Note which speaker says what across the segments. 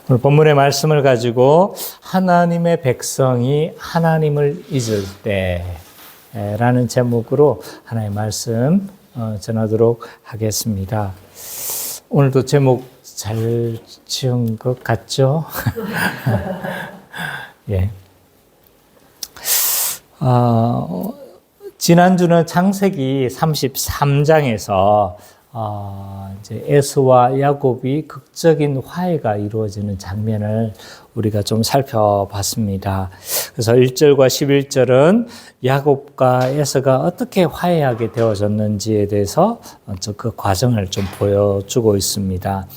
Speaker 1: 오늘 본문의 말씀을 가지고 하나님의 백성이 하나님을 잊을 때라는 제목으로 하나님의 말씀 전하도록 하겠습니다. 오늘도 제목 잘 지은 것 같죠? 예. 지난주는 창세기 33장에서 이제 에서와 야곱이 극적인 화해가 이루어지는 장면을 우리가 좀 살펴봤습니다. 그래서 1절과 11절은 야곱과 에서가 어떻게 화해하게 되어졌는지에 대해서 그 과정을 좀 보여주고 있습니다.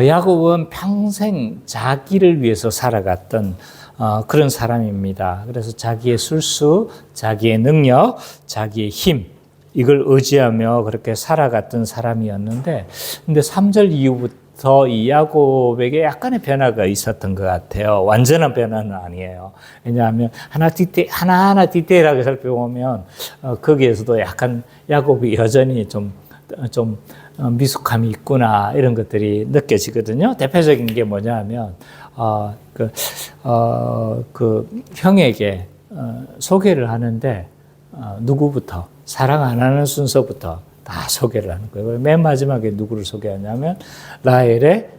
Speaker 1: 야곱은 평생 자기를 위해서 살아갔던 그런 사람입니다. 그래서 자기의 술수, 자기의 능력, 자기의 힘, 이걸 의지하며 그렇게 살아갔던 사람이었는데, 근데 3절 이후부터 이 야곱에게 약간의 변화가 있었던 것 같아요. 완전한 변화는 아니에요. 왜냐하면 하나하나 디테일하게 살펴보면 거기에서도 약간 야곱이 여전히 좀 미숙함이 있구나, 이런 것들이 느껴지거든요. 대표적인 게 뭐냐면 그 형에게 소개를 하는데 누구부터? 사랑 안 하는 순서부터 다 소개를 하는 거예요. 맨 마지막에 누구를 소개하냐면 라헬의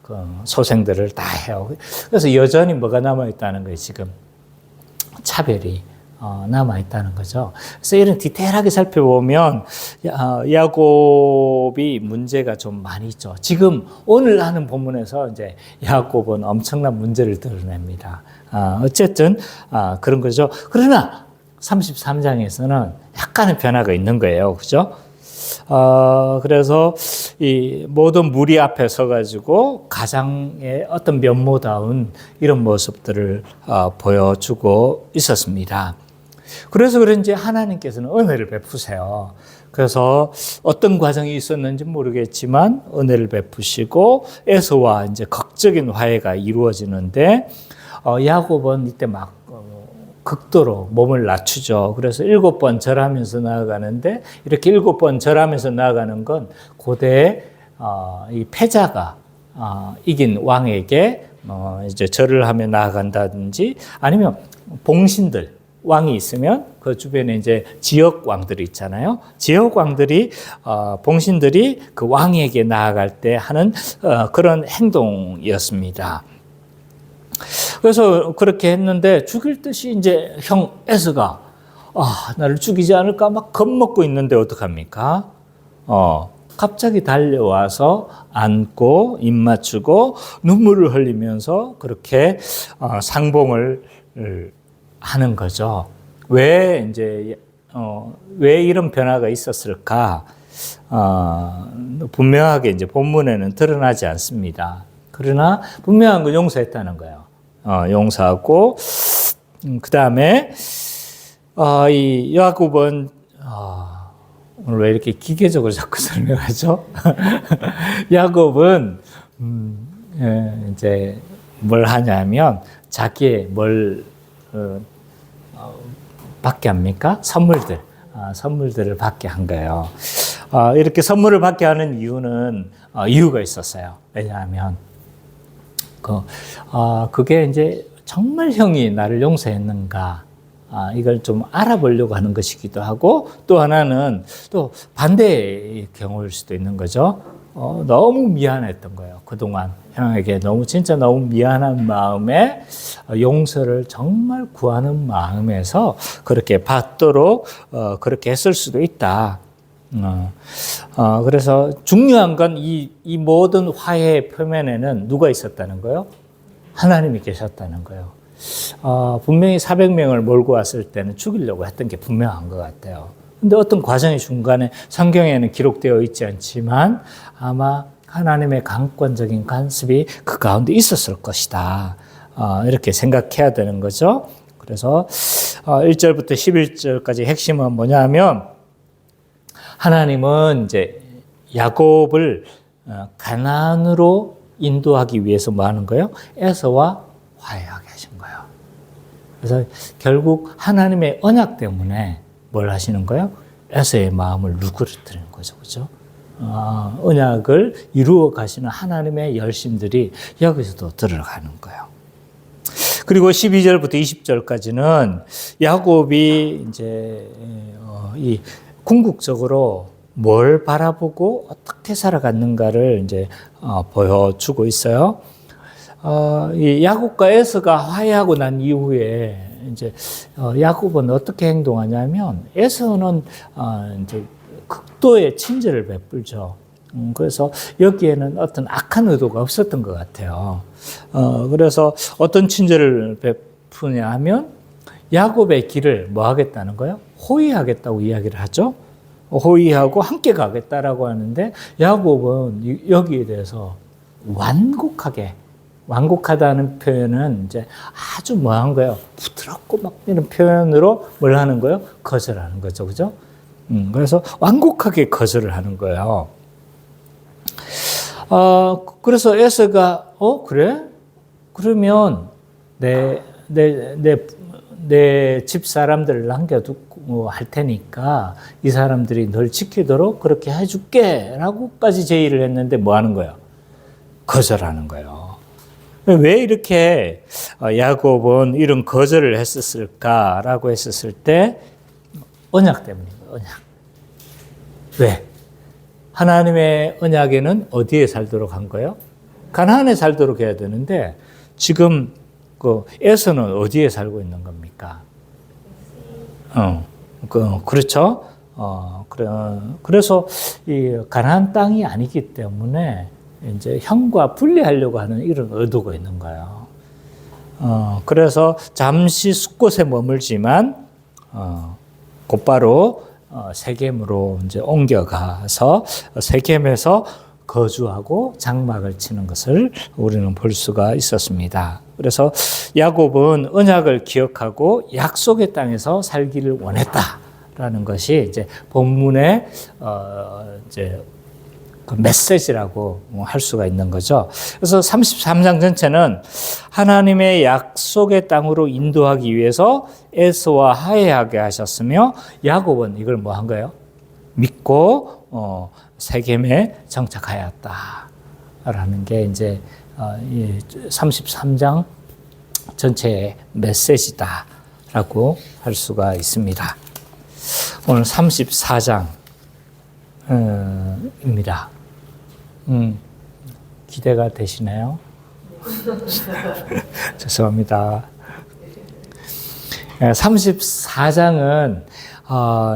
Speaker 1: 그 소생들을 다 해요. 그래서 여전히 뭐가 남아있다는 거예요. 지금 차별이 남아있다는 거죠. 그래서 이런 디테일하게 살펴보면 야곱이 문제가 좀 많이 있죠. 지금 오늘 하는 본문에서 이제 야곱은 엄청난 문제를 드러냅니다. 어쨌든 그런 거죠. 그러나 33장에서는 약간의 변화가 있는 거예요. 그죠? 그래서 이 모든 무리 앞에 서가지고 가장의 어떤 면모다운 이런 모습들을 보여주고 있었습니다. 그래서 그런지 하나님께서는 은혜를 베푸세요. 그래서 어떤 과정이 있었는지 모르겠지만 은혜를 베푸시고 에서와 이제 극적인 화해가 이루어지는데 야곱은 이때 막 극도로 몸을 낮추죠. 그래서 7번 절하면서 나아가는데, 이렇게 7번 절하면서 나아가는 건 고대 이 패자가 이긴 왕에게 이제 절을 하며 나아간다든지, 아니면 봉신들, 왕이 있으면 그 주변에 이제 지역 왕들이 있잖아요. 지역 왕들이 봉신들이 그 왕에게 나아갈 때 하는 그런 행동이었습니다. 그래서 그렇게 했는데 죽일 듯이 이제 형 에서가 나를 죽이지 않을까 막 겁먹고 있는데 어떡합니까? 갑자기 달려와서 안고 입 맞추고 눈물을 흘리면서 그렇게 상봉을 하는 거죠. 왜 이런 변화가 있었을까? 분명하게 이제 본문에는 드러나지 않습니다. 그러나 분명한 건 용서했다는 거예요. 용서하고, 그 다음에, 이 야곱은, 오늘 왜 이렇게 기계적으로 자꾸 설명하죠? 야곱은, 이제 뭘 하냐면, 자기의 뭘, 받게 합니까? 선물들을 받게 한 거예요. 이렇게 선물을 받게 하는 이유는, 이유가 있었어요. 왜냐하면, 그게 이제 정말 형이 나를 용서했는가, 이걸 좀 알아보려고 하는 것이기도 하고, 또 하나는 또 반대의 경우일 수도 있는 거죠. 너무 미안했던 거예요. 그동안 형에게 진짜 너무 미안한 마음에 용서를 정말 구하는 마음에서 그렇게 받도록 그렇게 했을 수도 있다. 그래서 중요한 건 이 모든 화해의 표면에는 누가 있었다는 거예요? 하나님이 계셨다는 거예요. 분명히 400명을 몰고 왔을 때는 죽이려고 했던 게 분명한 것 같아요. 근데 어떤 과정이 중간에 성경에는 기록되어 있지 않지만 아마 하나님의 강권적인 간섭이 그 가운데 있었을 것이다. 이렇게 생각해야 되는 거죠. 그래서 1절부터 11절까지 핵심은 뭐냐면, 하나님은 이제 야곱을 가나안으로 인도하기 위해서 뭐 하는 거예요? 에서와 화해하게 하신 거예요. 그래서 결국 하나님의 언약 때문에 뭘 하시는 거예요? 에서의 마음을 누그러뜨리는 거죠. 그죠? 언약을 이루어 가시는 하나님의 열심들이 여기서도 들어가는 거예요. 그리고 12절부터 20절까지는 야곱이 이제 이 궁극적으로 뭘 바라보고 어떻게 살아갔는가를 이제 보여주고 있어요. 이 야곱과 에서가 화해하고 난 이후에 이제 야곱은 어떻게 행동하냐면 에서는 이제 극도의 친절을 베풀죠. 그래서 여기에는 어떤 악한 의도가 없었던 것 같아요. 그래서 어떤 친절을 베푸냐 하면 야곱의 길을 뭐 하겠다는 거예요? 호위하겠다고 이야기를 하죠. 호위하고 함께 가겠다라고 하는데 야곱은 여기에 대해서 완곡하다는 표현은 이제 아주 뭐한 거예요? 부드럽고 막 이런 표현으로 뭘 하는 거예요? 거절하는 거죠. 그죠? 그래서 완곡하게 거절을 하는 거예요. 그래서 에서가, 그래? 그러면 내 집 사람들을 남겨두고 할 테니까 이 사람들이 널 지키도록 그렇게 해줄게. 라고까지 제의를 했는데 뭐 하는 거예요? 거절하는 거예요. 왜 이렇게 야곱은 이런 거절을 했었을까라고 했었을 때 언약 때문인 거예요. 언약. 왜? 하나님의 언약에는 어디에 살도록 한 거예요? 가나안에 살도록 해야 되는데 지금 그 에서는 어디에 살고 있는 겁니까? 그렇죠. 그래서 이 가나안 땅이 아니기 때문에 이제 형과 분리하려고 하는 이런 의도가 있는 거예요. 그래서 잠시 숫곳에 머물지만 곧바로 세겜으로 이제 옮겨가서 세겜에서 거주하고 장막을 치는 것을 우리는 볼 수가 있었습니다. 그래서 야곱은 언약을 기억하고 약속의 땅에서 살기를 원했다라는 것이 이제 본문의 이제 그 메시지라고 할 수가 있는 거죠. 그래서 33장 전체는 하나님의 약속의 땅으로 인도하기 위해서 에서와 화해하게 하셨으며 야곱은 이걸 뭐 한 거예요? 믿고 세겜에 정착하였다라는 게 이제 33장 전체의 메시지다라고 할 수가 있습니다. 오늘 34장입니다. 기대가 되시나요? 죄송합니다. 34장은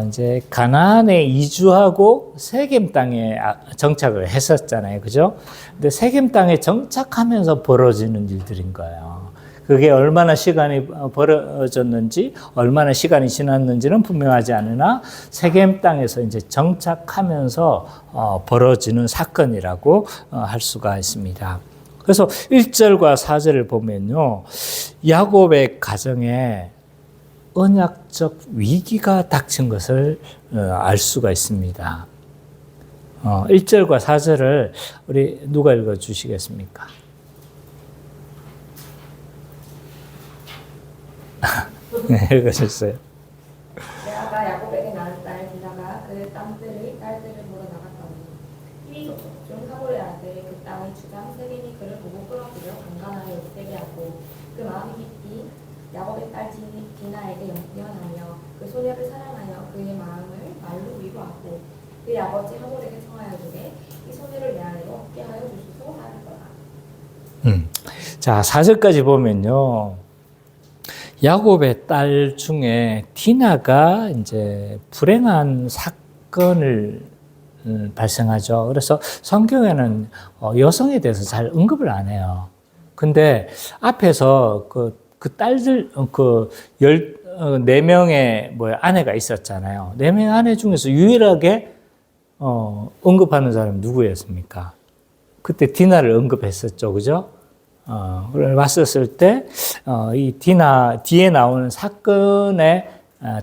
Speaker 1: 이제 가나안에 이주하고 세겜 땅에 정착을 했었잖아요. 그죠? 근데 세겜 땅에 정착하면서 벌어지는 일들인 거예요. 그게 얼마나 시간이 벌어졌는지, 얼마나 시간이 지났는지는 분명하지 않으나 세겜 땅에서 이제 정착하면서 벌어지는 사건이라고 할 수가 있습니다. 그래서 1절과 4절을 보면요. 야곱의 가정에 언약적 위기가 닥친 것을 알 수가 있습니다. 1절과 4절을 우리 누가 읽어 주시겠습니까? 네, 읽으셨어요.
Speaker 2: 레아가 야곱에게 낳은 딸 디나가 그 딸들을 보러 나갔더니 힘이 좀 사고를 하되 그 땅의 주장 세겜이 그를 보고 끌어들여 강간하여 욕되게 하고 그 마음이 깊이 야곱의 딸 디나에게 연하며 그 소녀를 사랑하여 그의 마음을 말로 위로하고 그의 아버지 하몰에게 청하여 주되 이 소녀를 내 아내로 얻게 하여 주소서 하였더라.
Speaker 1: 자, 4절까지 보면요. 야곱의 딸 중에 디나가 이제 불행한 사건을 발생하죠. 그래서 성경에는 여성에 대해서 잘 언급을 안 해요. 근데 앞에서 그 딸들, 4명의 아내가 있었잖아요. 4명의 아내 중에서 유일하게 언급하는 사람이 누구였습니까? 그때 디나를 언급했었죠. 그죠? 왔었을 때, 이 뒤에 나오는 사건에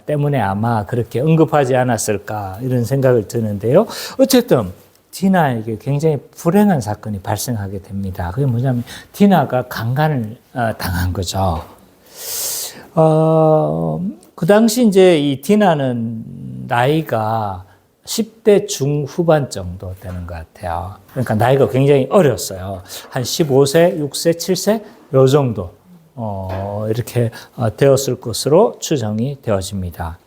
Speaker 1: 때문에 아마 그렇게 언급하지 않았을까, 이런 생각을 드는데요. 어쨌든, 디나에게 굉장히 불행한 사건이 발생하게 됩니다. 그게 뭐냐면, 디나가 강간을 당한 거죠. 그 당시 이제 이 디나는 나이가 10대 중후반 정도 되는 것 같아요. 그러니까 나이가 굉장히 어렸어요. 한 15세, 6세, 7세 요 정도 이렇게 되었을 것으로 추정이 되어집니다.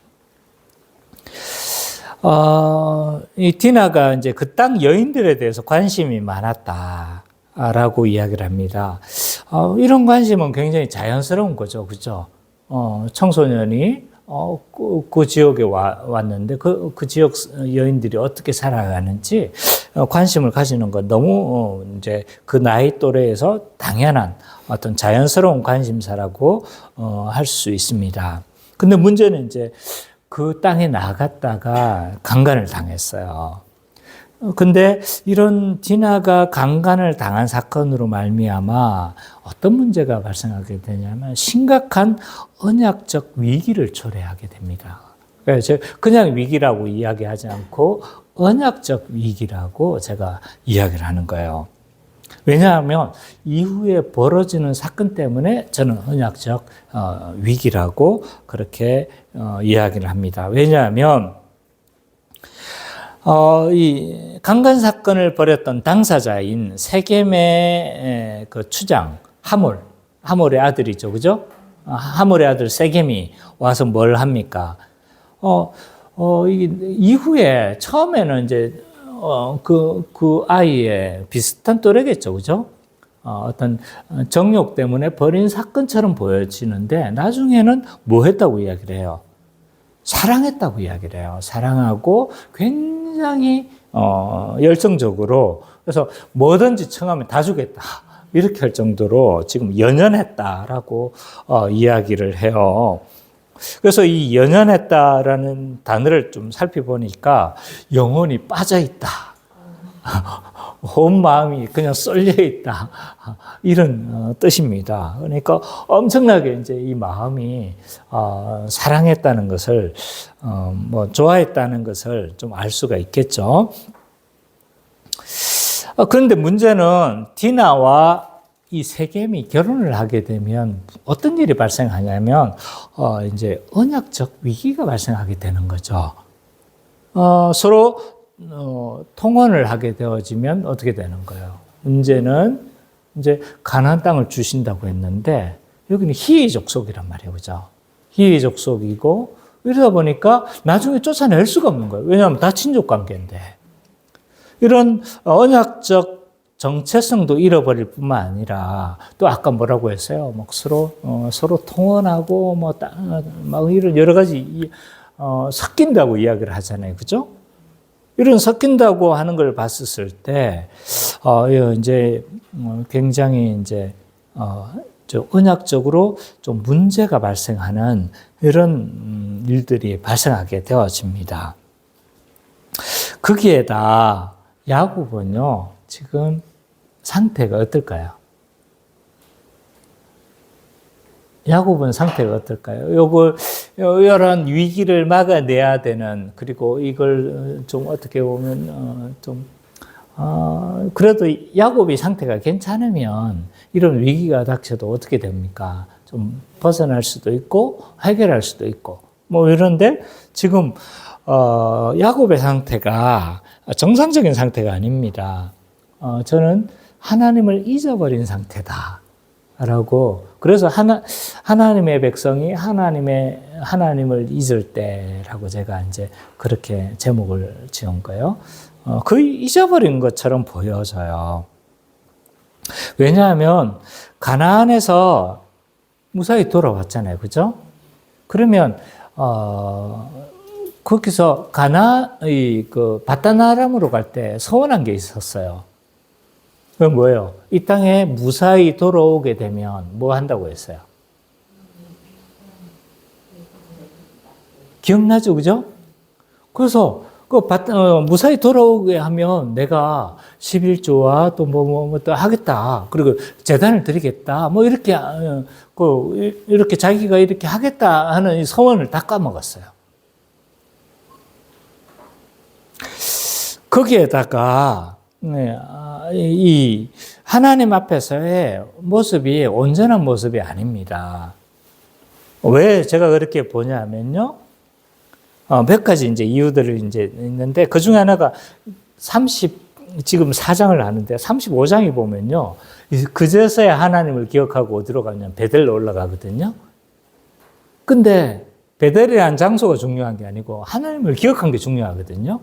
Speaker 1: 이 디나가 이제 그 땅 여인들에 대해서 관심이 많았다라고 이야기를 합니다. 이런 관심은 굉장히 자연스러운 거죠, 그죠? 청소년이 그 지역에 왔는데 그 지역 여인들이 어떻게 살아가는지 관심을 가지는 건 너무 이제 그 나이 또래에서 당연한 어떤 자연스러운 관심사라고 할 수 있습니다. 근데 문제는 이제 그 땅에 나갔다가 강간을 당했어요. 근데 이런 디나가 강간을 당한 사건으로 말미암아 어떤 문제가 발생하게 되냐면 심각한 언약적 위기를 초래하게 됩니다. 그래서 그냥 위기라고 이야기하지 않고 언약적 위기라고 제가 이야기를 하는 거예요. 왜냐하면 이후에 벌어지는 사건 때문에 저는 언약적 위기라고 그렇게 이야기를 합니다. 왜냐하면 이 강간 사건을 벌였던 당사자인 세겜의 그 추장 하몰의 아들이죠, 그죠? 하몰의 아들 세겜이 와서 뭘 합니까? 이후에 처음에는 이제 그 아이의 비슷한 또래겠죠, 그죠? 어떤 정욕 때문에 벌인 사건처럼 보여지는데 나중에는 뭐 했다고 이야기를 해요? 사랑했다고 이야기를 해요. 사랑하고 굉장히 열정적으로 그래서 뭐든지 청하면 다 주겠다 이렇게 할 정도로 지금 연연했다라고 이야기를 해요. 그래서 이 연연했다라는 단어를 좀 살펴보니까 영혼이 빠져있다. 온 마음이 그냥 쏠려있다. 이런 뜻입니다. 그러니까 엄청나게 이제 이 마음이 사랑했다는 것을, 좋아했다는 것을 좀 알 수가 있겠죠. 그런데 문제는 디나와 이 세겜이 결혼을 하게 되면 어떤 일이 발생하냐면, 이제 언약적 위기가 발생하게 되는 거죠. 서로 통혼을 하게 되어지면 어떻게 되는 거예요? 문제는 이제 가나안 땅을 주신다고 했는데 여기는 희의 족속이란 말이에요, 그죠? 희의 족속이고 이러다 보니까 나중에 쫓아낼 수가 없는 거예요. 왜냐하면 다 친족 관계인데 이런 언약적 정체성도 잃어버릴 뿐만 아니라 또 아까 뭐라고 했어요? 막 서로 통혼하고 막 이런 여러 가지 섞인다고 이야기를 하잖아요, 그죠? 이런 섞인다고 하는 걸 봤었을 때, 이제 굉장히 이제 언약적으로 좀 문제가 발생하는 이런 일들이 발생하게 되어집니다. 거기에다 야곱은요, 지금 상태가 어떨까요? 야곱은 상태가 어떨까요? 이런 위기를 막아내야 되는, 그리고 이걸 좀 어떻게 보면, 그래도 야곱이 상태가 괜찮으면 이런 위기가 닥쳐도 어떻게 됩니까? 좀 벗어날 수도 있고, 해결할 수도 있고, 이런데 지금, 야곱의 상태가 정상적인 상태가 아닙니다. 저는 하나님을 잊어버린 상태다. 라고, 그래서 하나님의 백성이 하나님을 잊을 때라고 제가 이제 그렇게 제목을 지은 거예요. 거의 잊어버린 것처럼 보여져요. 왜냐하면 가나안에서 무사히 돌아왔잖아요, 그죠? 그러면 거기서 바다나람으로 갈 때 서운한 게 있었어요. 그건 뭐예요? 이 땅에 무사히 돌아오게 되면 뭐 한다고 했어요? 기억나죠? 그죠? 그래서 무사히 돌아오게 하면 내가 11조와 또 하겠다. 그리고 제단을 드리겠다. 이렇게 자기가 이렇게 하겠다 하는 이 소원을 다 까먹었어요. 거기에다가 이 하나님 앞에서의 모습이 온전한 모습이 아닙니다. 왜 제가 그렇게 보냐면요. 몇 가지 이제 이유들이 이제 있는데 그 중에 하나가 지금 4장을 하는데 35장이 보면요. 그제서야 하나님을 기억하고 어디로 가냐면 베델로 올라가거든요. 근데 베델이라는 장소가 중요한 게 아니고 하나님을 기억한 게 중요하거든요.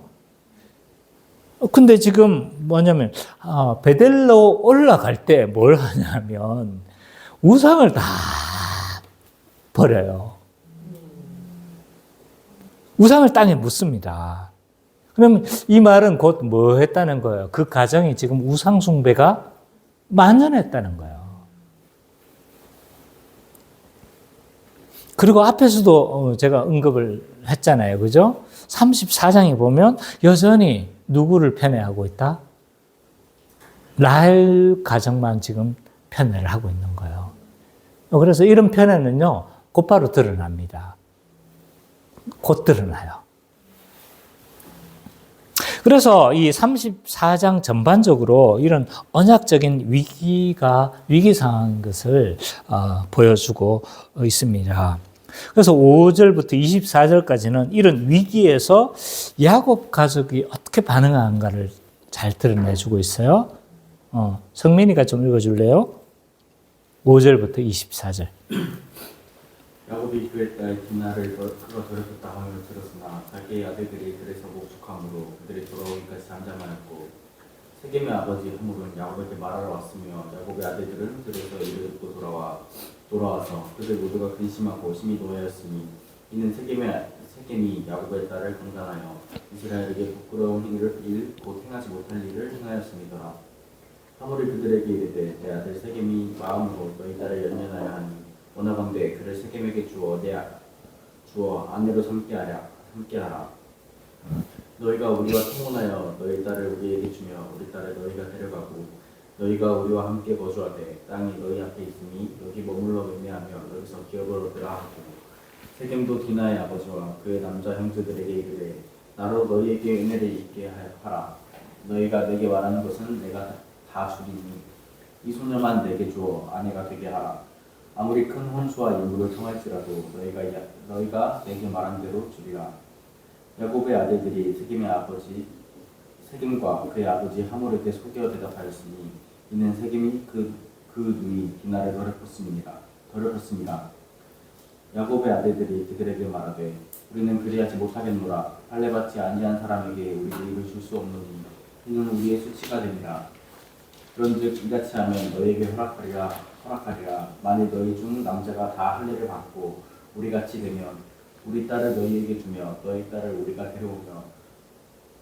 Speaker 1: 근데 지금 뭐냐면 베델로 올라갈 때 뭘 하냐면 우상을 다 버려요. 우상을 땅에 묻습니다. 그러면 이 말은 곧 뭐 했다는 거예요? 그 가정이 지금 우상 숭배가 만연했다는 거예요. 그리고 앞에서도 제가 언급을 했잖아요. 그죠? 34장에 보면 여전히 누구를 편애하고 있다? 라헬 가정만 지금 편애를 하고 있는 거예요. 그래서 이런 편애는요, 곧바로 드러납니다. 곧 드러나요. 그래서 이 34장 전반적으로 이런 언약적인 위기 상황인 것을 보여주고 있습니다. 그래서 5절부터 24절까지는 이런 위기에서 야곱 가족이 어떻게 반응하는가를 잘 드러내주고 있어요. 성민이가 좀 읽어줄래요? 5절부터 24절.
Speaker 3: 야곱이 그의 딸 디나를 그가 돌이켰다 함을 들었으나 자기의 아들들이 그래서 목축함으로 그들이 돌아오기까지 잠잠하였고 세겜의 아버지 하물은 야곱에게 말하러 왔으며 야곱의 아들들은 들에서 이를 듣고 돌아와서 그들 모두가 근심하고 심히 노하였으니 이는 세겜이 야곱의 딸을 강간하여 이스라엘에게 부끄러운 일 곧 행하지 못할 일을 행하였음이더라. 하물이 그들에게 이르되 내 아들 세겜이 마음으로 너희 딸을 연연하여 하니 원하건대 그를 세겜에게 주어 아내로 삼게하라. 너희가 우리와 통혼하여 너희 딸을 우리에게 주며 우리 딸을 너희가 데려가고 너희가 우리와 함께 거주하되 땅이 너희 앞에 있으니 여기 머물러 매매하며 여기서 기업을 얻으라 하고 세겜도 디나의 아버지와 그의 남자 형제들에게 이르되 나로 너희에게 은혜를 있게 하라. 너희가 내게 말하는 것은 내가 다 주리니 이 소녀만 내게 주어 아내가 되게 하라. 아무리 큰 혼수와 일물을 통할지라도 너희가 내게 말한 대로 주리라. 야곱의 아들들이 세겜의 아버지 세겜과 그의 아버지 하몰에게 속여 대답하였으니 이는 세겜이 그 누이 디나를 더럽혔습니다. 야곱의 아들들이 그들에게 말하되 우리는 그리하지 못하겠노라. 할례받지 아니한 사람에게 우리 누이를 줄 수 없느니 이는 우리의 수치가 됩니다. 그런즉 이같이 하면 너희에게 허락하리라. 만일 너희 중 남자가 다 할례를 받고 우리 같이 되면 우리 딸을 너희에게 주며 너희 딸을 우리가 데려오며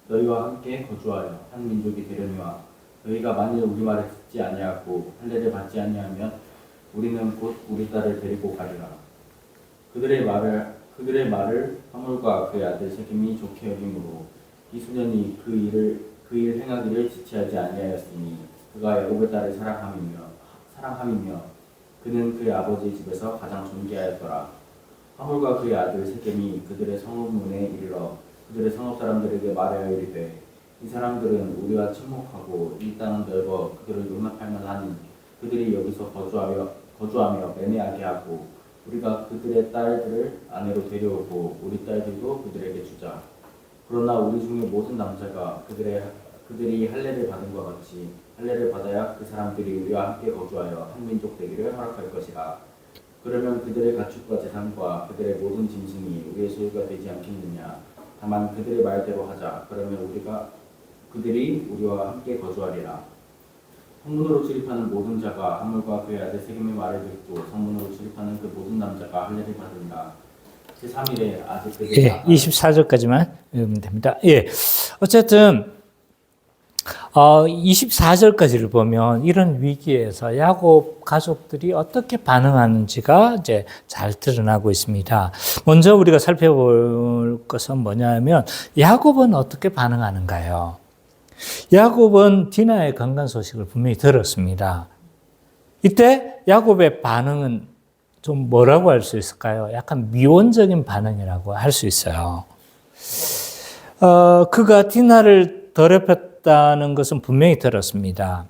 Speaker 3: 너희와 함께 거주하여 한 민족이 되려니와 너희가 만일 우리 말을 듣지 아니하고 할례를 받지 아니하면 우리는 곧 우리 딸을 데리고 가리라. 그들의 말을 하물과 그의 아들 세겜이 좋게 여김으로 이 소년이 그 일 행하기를 지체하지 아니하였으니 그가 야곱의 딸을 사랑함이며 그는 그의 아버지 집에서 가장 존귀하였더라. 하물과 그의 아들 세겜이 그들의 성읍문에 이르러 그들의 성읍 사람들에게 말하여 이르되 이 사람들은 우리와 친목하고 이 땅은 넓어 그들을 용납할 만하니 그들이 여기서 거주하며 매매하게 하고 우리가 그들의 딸들을 아내로 데려오고 우리 딸들도 그들에게 주자. 그러나 우리 중에 모든 남자가 그들이 할례를 받은 것 같이 할례를 받아야 그 사람들이 우리와 함께 거주하여 한 민족 되기를 허락할 것이라. 그러면 그들의 가축과 재산과 그들의 모든 짐승이 우리의 소유가 되지 않겠느냐. 다만 그들의 말대로 하자. 그러면 그들이 우리와 함께 거주하리라. 성문으로 출입하는 모든 자가 하물과 그의 아들 세겜의 말을 듣고 성문으로 출입하는 그 모든 남자가 할례를 받으리라. 제3일에 아직 그들이
Speaker 1: 24절까지만 읽으면 됩니다. 어쨌든 24절까지를 보면 이런 위기에서 야곱 가족들이 어떻게 반응하는지가 이제 잘 드러나고 있습니다. 먼저 우리가 살펴볼 것은 뭐냐면 야곱은 어떻게 반응하는가요? 야곱은 디나의 강간 소식을 분명히 들었습니다. 이때 야곱의 반응은 좀 뭐라고 할 수 있을까요? 약간 미온적인 반응이라고 할 수 있어요. 그가 디나를 더럽혔다는 것은 분명히 들었습니다.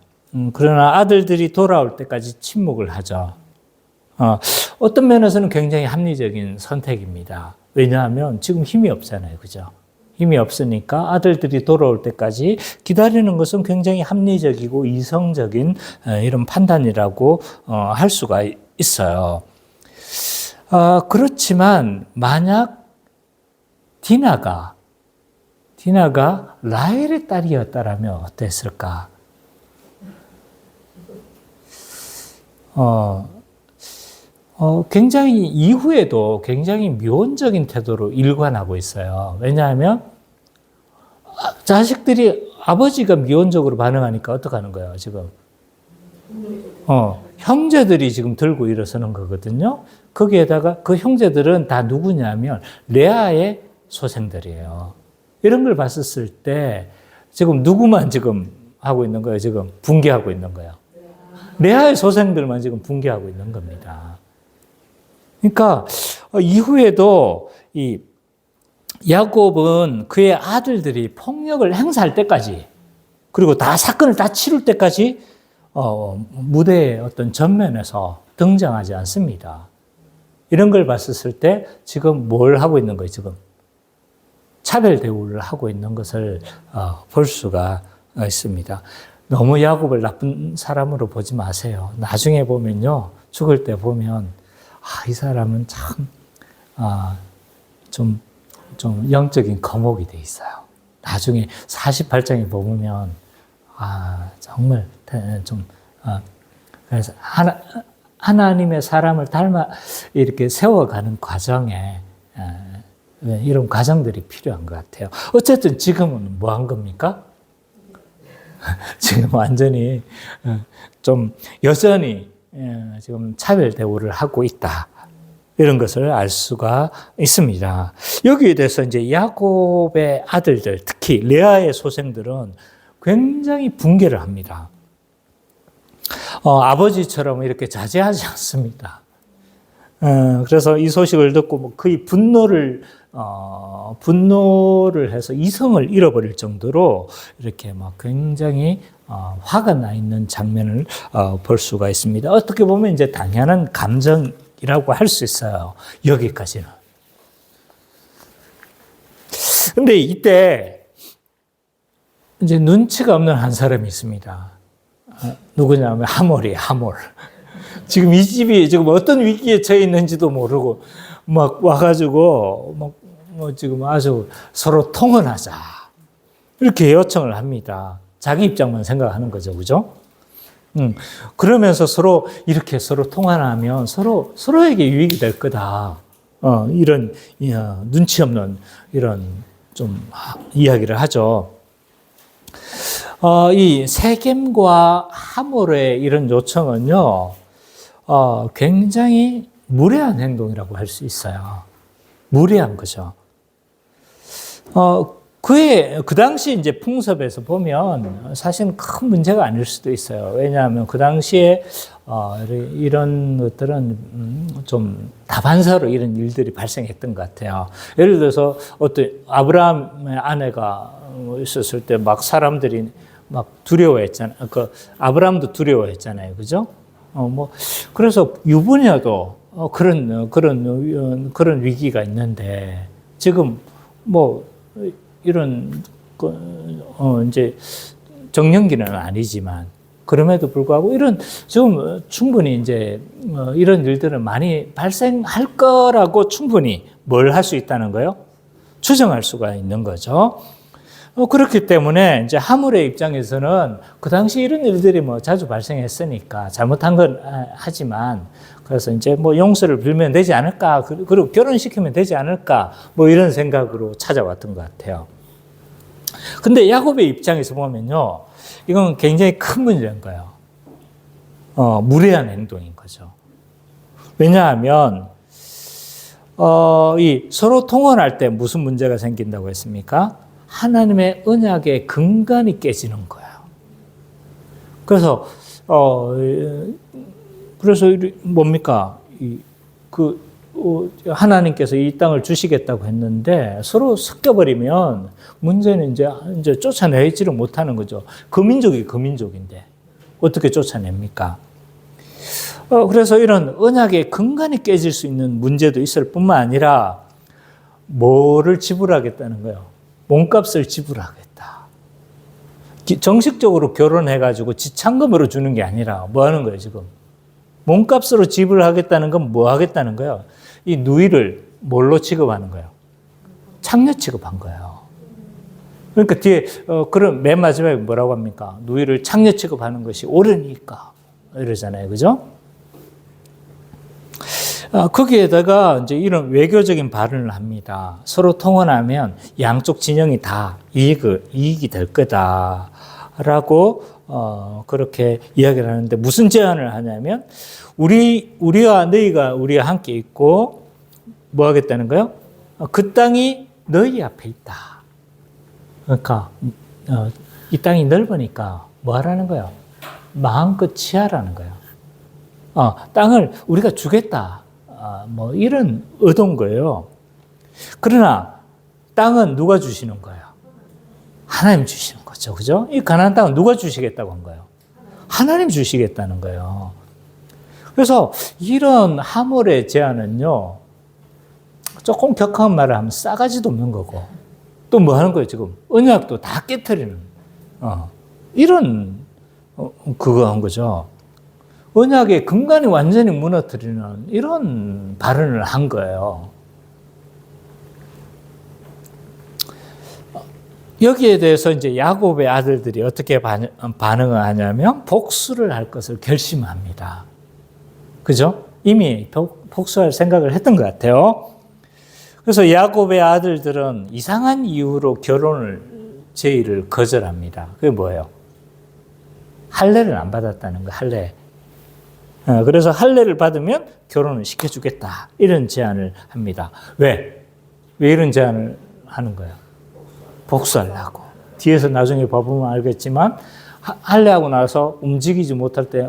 Speaker 1: 그러나 아들들이 돌아올 때까지 침묵을 하죠. 어떤 면에서는 굉장히 합리적인 선택입니다. 왜냐하면 지금 힘이 없잖아요. 그죠? 힘이 없으니까 아들들이 돌아올 때까지 기다리는 것은 굉장히 합리적이고 이성적인 이런 판단이라고 할 수가 있어요. 그렇지만 만약 디나가 라헬의 딸이었다라면 어땠을까? 굉장히 이후에도 굉장히 미온적인 태도로 일관하고 있어요. 왜냐하면 자식들이 아버지가 미온적으로 반응하니까 어떡하는 거예요, 지금? 형제들이 지금 들고 일어서는 거거든요. 거기에다가 그 형제들은 다 누구냐면 레아의 소생들이에요. 이런 걸 봤었을 때 지금 누구만 지금 하고 있는 거예요? 지금 붕괴하고 있는 거예요. 레아의 소생들만 지금 붕괴하고 있는 겁니다. 그러니까 이후에도 이 야곱은 그의 아들들이 폭력을 행사할 때까지 그리고 다 사건을 다 치룰 때까지 무대의 어떤 전면에서 등장하지 않습니다. 이런 걸 봤었을 때 지금 뭘 하고 있는 거예요? 지금 차별 대우를 하고 있는 것을 볼 수가 있습니다. 너무 야곱을 나쁜 사람으로 보지 마세요. 나중에 보면요, 죽을 때 보면 이 사람은 참 좀 영적인 거목이 돼 있어요. 나중에 48장에 보면 정말 좀 그래서 하나님의 사람을 닮아 이렇게 세워가는 과정에 이런 과정들이 필요한 것 같아요. 어쨌든 지금은 뭐 한 겁니까? 지금 완전히 좀 여전히 지금 차별 대우를 하고 있다. 이런 것을 알 수가 있습니다. 여기에 대해서 이제 야곱의 아들들, 특히 레아의 소생들은 굉장히 붕괴를 합니다. 아버지처럼 이렇게 자제하지 않습니다. 그래서 이 소식을 듣고 거의 분노를 해서 이성을 잃어버릴 정도로 이렇게 막 굉장히 화가 나 있는 장면을 볼 수가 있습니다. 어떻게 보면 이제 당연한 감정이라고 할 수 있어요. 여기까지는. 근데 이때 이제 눈치가 없는 한 사람이 있습니다. 누구냐면 하몰이에요, 하몰. 지금 이 집이 지금 어떤 위기에 처해 있는지도 모르고 막 와가지고 지금 아주 서로 통혼하자. 이렇게 요청을 합니다. 자기 입장만 생각하는 거죠. 그죠? 그러면서 서로 이렇게 서로 통화하면 서로에게 유익이 될 거다. 이런 눈치 없는 이런 좀 이야기를 하죠. 이 세겜과 하몰의 이런 요청은요, 굉장히 무례한 행동이라고 할 수 있어요. 무례한 거죠. 그 당시 이제 풍습에서 보면 사실은 큰 문제가 아닐 수도 있어요. 왜냐하면 그 당시에 이런 것들은 좀 다반사로 이런 일들이 발생했던 것 같아요. 예를 들어서 어떤 아브라함의 아내가 있었을 때 막 사람들이 막 두려워했잖아요. 아브라함도 두려워했잖아요. 그죠? 그래서 유부녀도 그런 위기가 있는데 지금 이런 이제 정년기는 아니지만 그럼에도 불구하고 지금 충분히 이제 이런 일들은 많이 발생할 거라고 충분히 뭘 할 수 있다는 거요? 추정할 수가 있는 거죠. 그렇기 때문에 이제 하물의 입장에서는 그 당시 이런 일들이 자주 발생했으니까 잘못한 건 하지만 그래서 이제 용서를 빌면 되지 않을까, 그리고 결혼시키면 되지 않을까, 이런 생각으로 찾아왔던 것 같아요. 근데 야곱의 입장에서 보면요, 이건 굉장히 큰 문제인 거예요. 무례한 행동인 거죠. 왜냐하면 이 서로 통혼할 때 무슨 문제가 생긴다고 했습니까? 하나님의 언약의 근간이 깨지는 거예요. 그래서 뭡니까? 하나님께서 이 땅을 주시겠다고 했는데 서로 섞여버리면 문제는 이제 쫓아내지를 못하는 거죠. 그 민족인데 어떻게 쫓아냅니까? 그래서 이런 언약의 근간이 깨질 수 있는 문제도 있을 뿐만 아니라 뭐를 지불하겠다는 거예요? 몸값을 지불하겠다. 정식적으로 결혼해가지고 지참금으로 주는 게 아니라 뭐 하는 거예요, 지금? 몸값으로 지불하겠다는 건 뭐 하겠다는 거예요? 이 누이를 뭘로 취급하는 거예요? 창녀 취급한 거예요. 그러니까 뒤에, 그럼 맨 마지막에 뭐라고 합니까? 누이를 창녀 취급하는 것이 옳으니까. 이러잖아요. 그죠? 거기에다가 이제 이런 외교적인 발언을 합니다. 서로 통혼하면 양쪽 진영이 다 이익이 될 거다라고 그렇게 이야기를 하는데 무슨 제안을 하냐면 우리와 너희가 우리와 함께 있고 뭐 하겠다는 거요? 그 땅이 너희 앞에 있다. 그러니까 이 땅이 넓으니까 뭐 하라는 거예요? 마음껏 취하라는 거예요. 땅을 우리가 주겠다. 뭐 이런 의도인 거예요. 그러나 땅은 누가 주시는 거예요? 하나님 주시는 거죠. 그죠? 이 가나안 땅은 누가 주시겠다고 한 거예요? 하나님 주시겠다는 거예요. 그래서 이런 하몰의 제안은요, 조금 격한 말을 하면 싸가지도 없는 거고, 또 뭐 하는 거예요, 지금? 언약도 다 깨트리는, 이런, 그거 한 거죠. 언약의 근간이 완전히 무너뜨리는 이런 발언을 한 거예요. 여기에 대해서 이제 야곱의 아들들이 어떻게 반응을 하냐면 복수를 할 것을 결심합니다. 그죠? 이미 복수할 생각을 했던 것 같아요. 그래서 야곱의 아들들은 이상한 이유로 결혼을 제의를 거절합니다. 그게 뭐예요? 할례를 안 받았다는 거예요. 할례. 그래서 할례를 받으면 결혼을 시켜주겠다. 이런 제안을 합니다. 왜 이런 제안을 하는 거예요? 복수하려고. 뒤에서 나중에 봐보면 알겠지만 할례하고 나서 움직이지 못할 때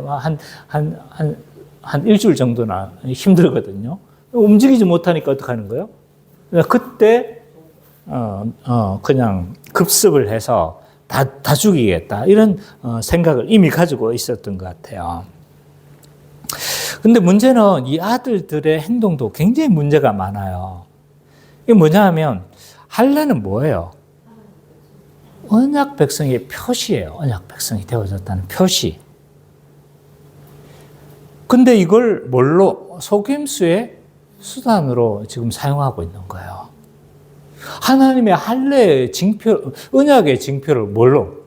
Speaker 1: 한 일주일 정도나 힘들거든요. 움직이지 못하니까 어떻게 하는 거예요? 그때 그냥 급습을 해서 다 죽이겠다. 이런 생각을 이미 가지고 있었던 것 같아요. 근데 문제는 이 아들들의 행동도 굉장히 문제가 많아요. 이게 뭐냐 하면 할례는 뭐예요? 언약 백성의 표시예요. 언약 백성이 되어졌다는 표시. 근데 이걸 뭘로? 속임수의 수단으로 지금 사용하고 있는 거예요. 하나님의 할례의 징표, 언약의 징표를 뭘로?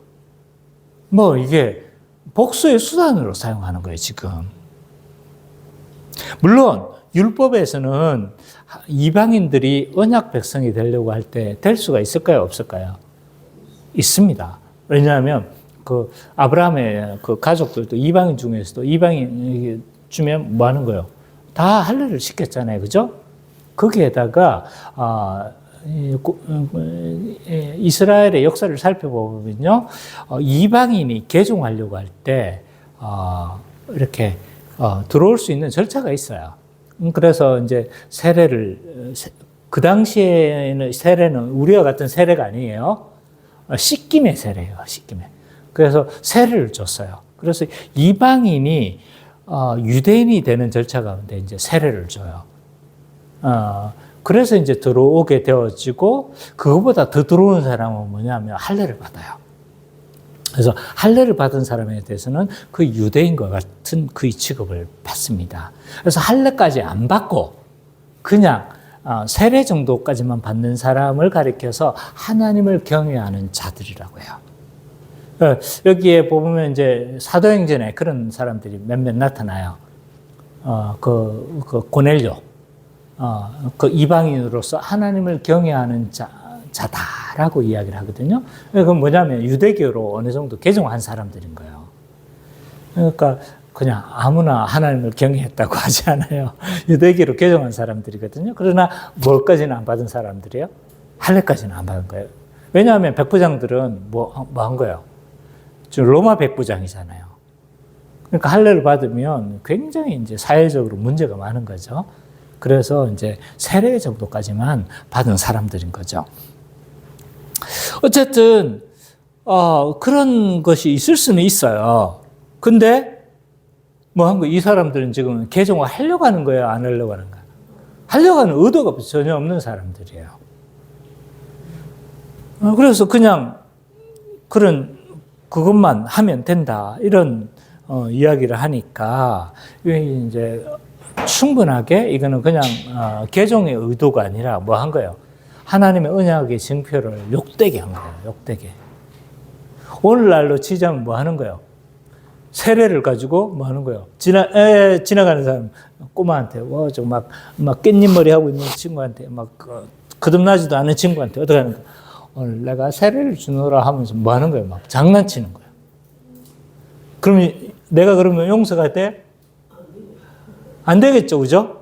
Speaker 1: 이게 복수의 수단으로 사용하는 거예요, 지금. 물론 율법에서는 이방인들이 언약 백성이 되려고 할 때 될 수가 있을까요? 없을까요? 있습니다. 왜냐하면 그 아브라함의 그 가족들도 이방인 중에서도 이방인 주면 뭐 하는 거예요? 다 할례를 시켰잖아요. 그죠? 거기에다가 이스라엘의 역사를 살펴보면요. 이방인이 개종하려고 할 때 이렇게 들어올 수 있는 절차가 있어요. 그래서 이제 그 당시에는 세례는 우리와 같은 세례가 아니에요. 씻김의 세례예요. 씻김의. 그래서 세례를 줬어요. 그래서 이방인이 유대인이 되는 절차 가운데 이제 세례를 줘요. 그래서 이제 들어오게 되어지고 그거보다 더 들어오는 사람은 뭐냐면 할례를 받아요. 그래서 할례를 받은 사람에 대해서는 그 유대인과 같은 그의 취급을 받습니다. 그래서 할례까지 안 받고 그냥 세례 정도까지만 받는 사람을 가리켜서 하나님을 경외하는 자들이라고 해요. 여기에 보면 이제 사도행전에 그런 사람들이 몇몇 나타나요. 그 고넬료, 그 이방인으로서 하나님을 경외하는 자다라고 이야기를 하거든요. 그건 뭐냐면 유대교로 어느 정도 개종한 사람들인 거예요. 그러니까 그냥 아무나 하나님을 경외했다고 하지 않아요. 유대교로 개종한 사람들이거든요. 그러나 뭘까지는 안 받은 사람들이에요? 할례까지는 안 받은 거예요. 왜냐하면 백부장들은 뭐 한 거예요? 지금 로마 백부장이잖아요. 그러니까 할례를 받으면 굉장히 이제 사회적으로 문제가 많은 거죠. 그래서 이제 세례 정도까지만 받은 사람들인 거죠. 어쨌든 그런 것이 있을 수는 있어요. 근데 이 사람들은 지금 개종을 하려고 하는 거예요? 안 하려고 하는 거예요? 하려고 하는 의도가 전혀 없는 사람들이에요. 그래서 그냥 그것만 하면 된다. 이런 이야기를 하니까 이제 충분하게 이거는 그냥 개종의 의도가 아니라 뭐 한 거예요. 하나님의 언약의 증표를 욕되게 한 거예요. 욕되게. 오늘날로 치자면 뭐 하는 거예요? 세례를 가지고 뭐 하는 거예요? 지나가는 사람, 꼬마한테, 막 깻잎 머리 하고 있는 친구한테, 막 거듭나지도 않은 친구한테 어떻게 하는 거예요? 오늘 내가 세례를 주노라 하면서 뭐 하는 거예요? 막 장난치는 거예요. 그러면 내가 그러면 용서가 돼? 안 되겠죠, 그죠?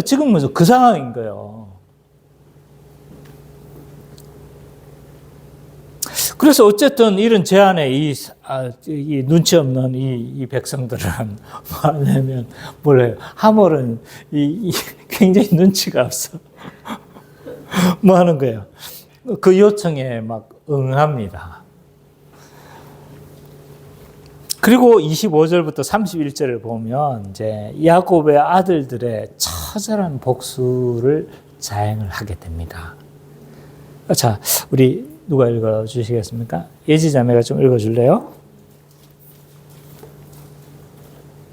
Speaker 1: 지금은 그 상황인 거예요. 그래서 어쨌든 이런 제안에 이 눈치 없는 이 백성들은 뭐냐면 뭐래요? 하몰은 굉장히 눈치가 없어. 뭐 하는 거예요? 그 요청에 막 응합니다. 그리고 25절부터 31절을 보면 이제 야곱의 아들들의 처절한 복수를 자행을 하게 됩니다. 자, 우리 누가 읽어 주시겠습니까? 예지 자매가 좀 읽어 줄래요?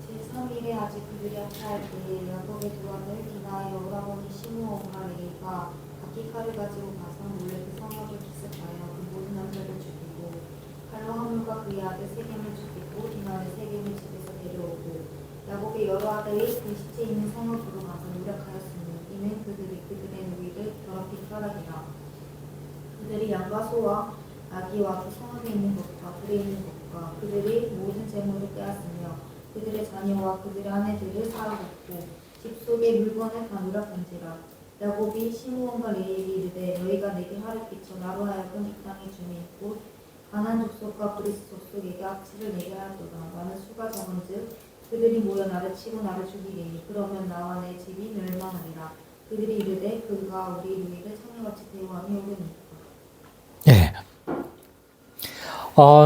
Speaker 4: 제3일에 아직 그들이 합할 때에 야곱의 두 아들 디나의 오라버니 시므온과 레이가 각기 칼을 가지고 가서 몰래 그 성읍을 기습하여 그 모든 남자를 죽이고 칼로 하물과 그의 아들 세겜을 죽이고 디나를 세겜의 집에서 데려오고 야곱의 여러 아들이 그 시체 있는 성읍으로 가서 노력하였으니 이는 그들의 누이를 더럽히 혈하니라. 그들이 양과 소와 아기와 그 성읍에 있는 것과 들에 있는 것과 그들이 모든 재물을 빼앗으며 그들의 자녀와 그들의 아내들을 사로잡고 집 속의 물건을 다 누락한지라. 야곱이 시므온과 레위에게 이르되 너희가 내게 화를 끼쳐 나로 하여금 이 땅의 주민 곧 가나안 족속과 브리스 족속에게 악취를 내게 하였도다. 나는 수가 적은즉 그들이 모여 나를 치고 나를 죽이리니 그러면 나와 내 집이 멸망하리라. 그들이 이르되 그가 우리 누이를 창녀같이 대우하며 오르니까.
Speaker 1: 네.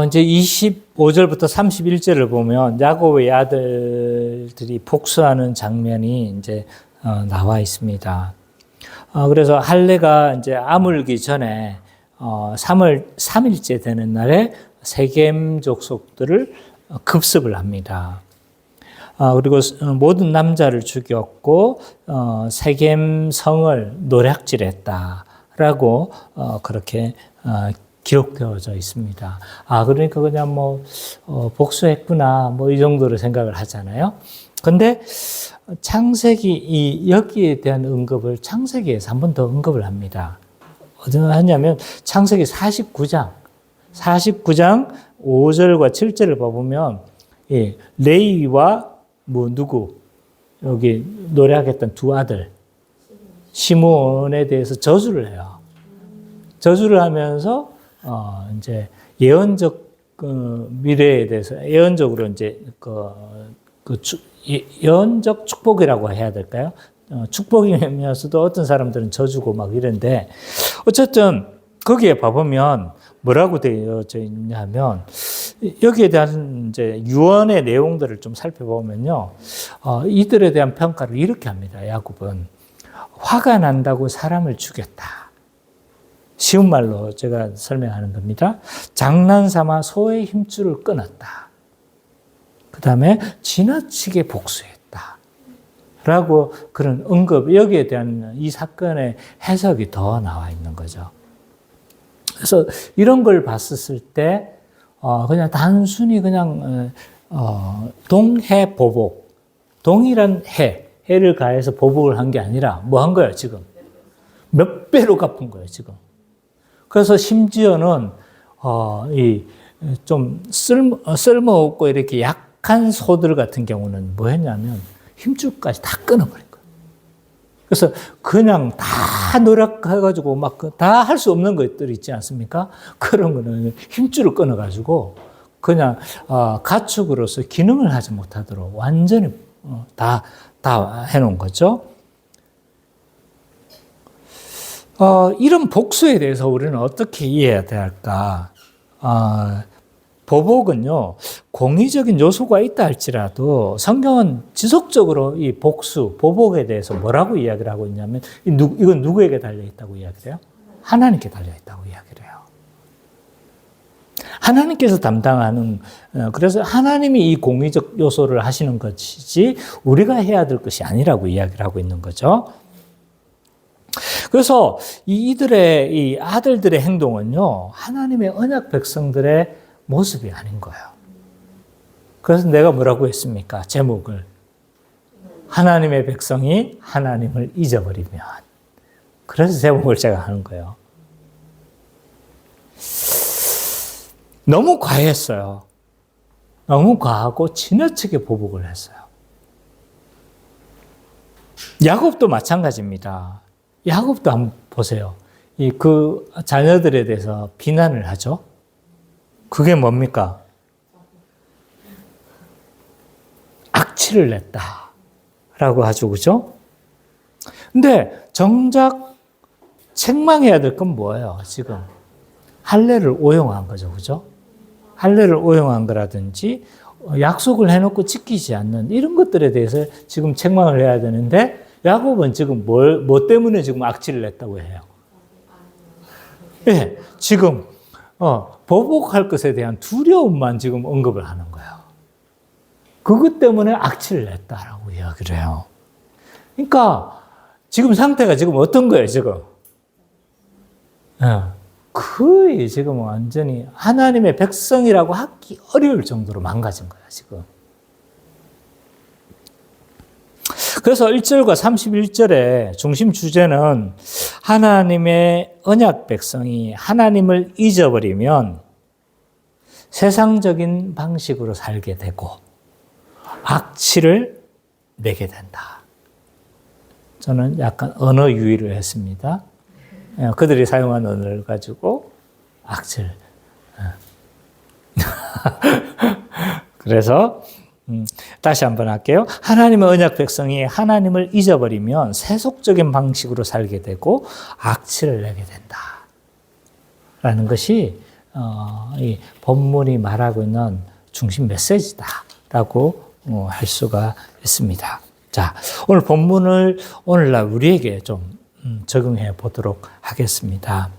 Speaker 1: 이제 25절부터 31절을 보면 야곱의 아들들이 복수하는 장면이 이제 나와 있습니다. 그래서 할례가 이제 아물기 전에 3일째 되는 날에 세겜 족속들을 급습을 합니다. 그리고 모든 남자를 죽였고 세겜 성을 노략질했다라고 그렇게 기록되어져 있습니다. 그러니까 그냥 복수했구나 이 정도로 생각을 하잖아요. 근데 창세기 여기에 대한 언급을 창세기에서 한 번 더 언급을 합니다. 어디서 하냐면 창세기 49장 5절과 7절을 보면 레이와 누구 여기 노래하겠던 두 아들 시므온에 대해서 저주를 해요. 저주를 하면서 이제 예언적 미래에 대해서 예언적으로 이제 예언적 축복이라고 해야 될까요? 축복이면서도 어떤 사람들은 저주고 막 이런데 어쨌든 거기에 봐보면 뭐라고 되어져 있냐면 여기에 대한 이제 유언의 내용들을 좀 살펴보면요, 이들에 대한 평가를 이렇게 합니다. 야곱은 화가 난다고 사람을 죽였다. 쉬운 말로 제가 설명하는 겁니다. 장난삼아 소의 힘줄을 끊었다. 그 다음에 지나치게 복수했다. 라고 그런 언급, 여기에 대한 이 사건의 해석이 더 나와 있는 거죠. 그래서 이런 걸 봤었을 때, 그냥 단순히 그냥, 동해 보복, 동일한 해를 가해서 보복을 한 게 아니라 뭐 한 거예요, 지금? 몇 배로 갚은 거예요, 지금. 그래서 심지어는, 좀 쓸모없고 이렇게 약한 소들 같은 경우는 뭐 했냐면 힘줄까지 다 끊어버린 거예요. 그래서 그냥 다 노력해가지고 막 다 할 수 없는 것들 있지 않습니까? 그런 거는 힘줄을 끊어가지고 그냥 가축으로서 기능을 하지 못하도록 완전히 다 해놓은 거죠. 이런 복수에 대해서 우리는 어떻게 이해해야 될까? 보복은요, 공의적인 요소가 있다 할지라도 성경은 지속적으로 이 복수, 보복에 대해서 뭐라고 이야기를 하고 있냐면, 이건 누구에게 달려있다고 이야기를 해요? 하나님께 달려있다고 이야기를 해요. 하나님께서 담당하는, 그래서 하나님이 이 공의적 요소를 하시는 것이지 우리가 해야 될 것이 아니라고 이야기를 하고 있는 거죠. 그래서 이들의, 이 아들들의 행동은요, 하나님의 언약 백성들의 모습이 아닌 거예요. 그래서 내가 뭐라고 했습니까? 제목을. 하나님의 백성이 하나님을 잊어버리면. 그래서 제목을 제가 하는 거예요. 너무 과했어요. 너무 과하고 지나치게 보복을 했어요. 야곱도 마찬가지입니다. 야곱도 한번 보세요. 그 자녀들에 대해서 비난을 하죠. 그게 뭡니까? 악취를 냈다라고 하죠, 그죠? 근데 정작 책망해야 될 건 뭐예요, 지금? 할례를 오용한 거죠, 그죠? 할례를 오용한 거라든지 약속을 해놓고 지키지 않는 이런 것들에 대해서 지금 책망을 해야 되는데 야곱은 지금 뭐 때문에 지금 악취를 냈다고 해요? 예, 지금 보복할 것에 대한 두려움만 지금 언급을 하는 거예요. 그것 때문에 악취를 냈다라고 이야기를 해요. 그러니까 지금 상태가 지금 어떤 거예요, 지금? 거의 지금 완전히 하나님의 백성이라고 하기 어려울 정도로 망가진 거예요, 지금. 그래서 1절과 31절의 중심 주제는 하나님의 언약 백성이 하나님을 잊어버리면 세상적인 방식으로 살게 되고 악취를 내게 된다. 저는 약간 언어 유희를 했습니다. 그들이 사용한 언어를 가지고 악취를. 그래서 다시 한번 할게요. 하나님의 언약 백성이 하나님을 잊어버리면 세속적인 방식으로 살게 되고 악취를 내게 된다. 라는 것이 이 본문이 말하고 있는 중심 메시지다라고 할 수가 있습니다. 자, 오늘 본문을 오늘날 우리에게 좀 적용해 보도록 하겠습니다.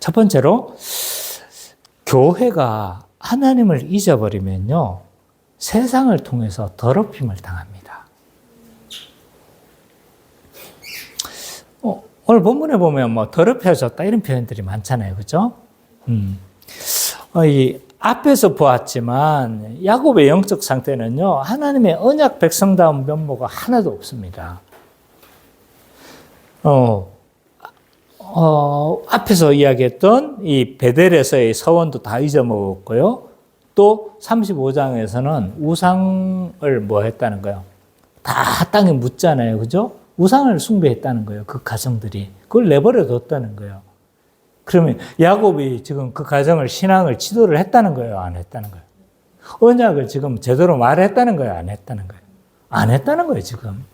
Speaker 1: 첫 번째로 교회가 하나님을 잊어버리면요, 세상을 통해서 더럽힘을 당합니다. 오늘 본문에 보면 뭐 더럽혀졌다 이런 표현들이 많잖아요, 그렇죠? 이 앞에서 보았지만 야곱의 영적 상태는요, 하나님의 언약 백성다운 면모가 하나도 없습니다. 앞에서 이야기했던 이 베델에서의 서원도 다 잊어먹었고요. 또 35장에서는 우상을 뭐 했다는 거예요? 다 땅에 묻잖아요. 그죠? 우상을 숭배했다는 거예요. 그 가정들이. 그걸 내버려 뒀다는 거예요. 그러면 야곱이 지금 그 가정을 신앙을 지도를 했다는 거예요? 안 했다는 거예요? 언약을 지금 제대로 말했다는 거예요? 안 했다는 거예요? 안 했다는 거예요, 지금.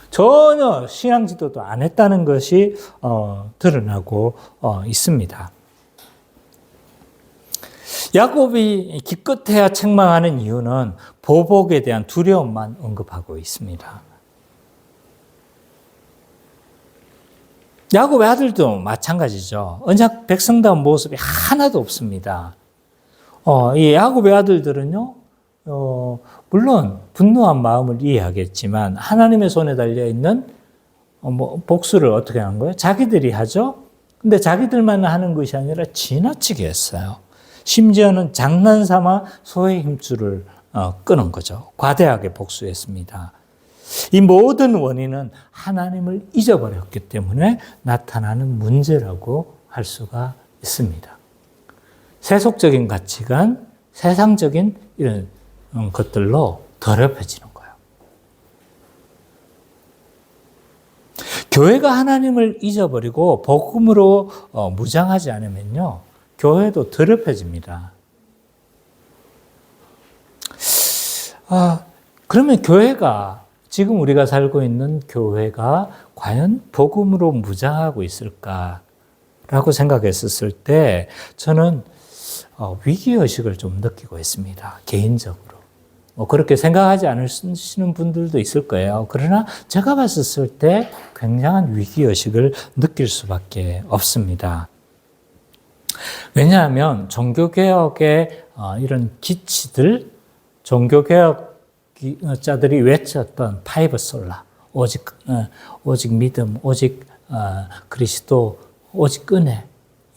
Speaker 1: 전혀 신앙 지도도 안 했다는 것이 드러나고 있습니다. 야곱이 기껏해야 책망하는 이유는 보복에 대한 두려움만 언급하고 있습니다. 야곱의 아들도 마찬가지죠. 언약 백성다운 모습이 하나도 없습니다. 이 야곱의 아들들은요, 물론 분노한 마음을 이해하겠지만 하나님의 손에 달려있는 복수를 어떻게 하는 거예요? 자기들이 하죠. 근데 자기들만 하는 것이 아니라 지나치게 했어요. 심지어는 장난삼아 소의 힘줄을 끊은 거죠. 과대하게 복수했습니다. 이 모든 원인은 하나님을 잊어버렸기 때문에 나타나는 문제라고 할 수가 있습니다. 세속적인 가치관, 세상적인 이런 것들로 더럽혀지는 거예요. 교회가 하나님을 잊어버리고 복음으로 무장하지 않으면요, 교회도 더럽혀집니다. 그러면 교회가, 지금 우리가 살고 있는 교회가 과연 복음으로 무장하고 있을까라고 생각했었을 때 저는 위기의식을 좀 느끼고 있습니다. 개인적으로. 뭐 그렇게 생각하지 않으시는 분들도 있을 거예요. 그러나 제가 봤을 때 굉장한 위기의식을 느낄 수밖에 없습니다. 왜냐하면 종교개혁의 이런 기치들, 종교개혁자들이 외쳤던 파이브 솔라, 오직 믿음, 오직 그리스도, 오직 은혜,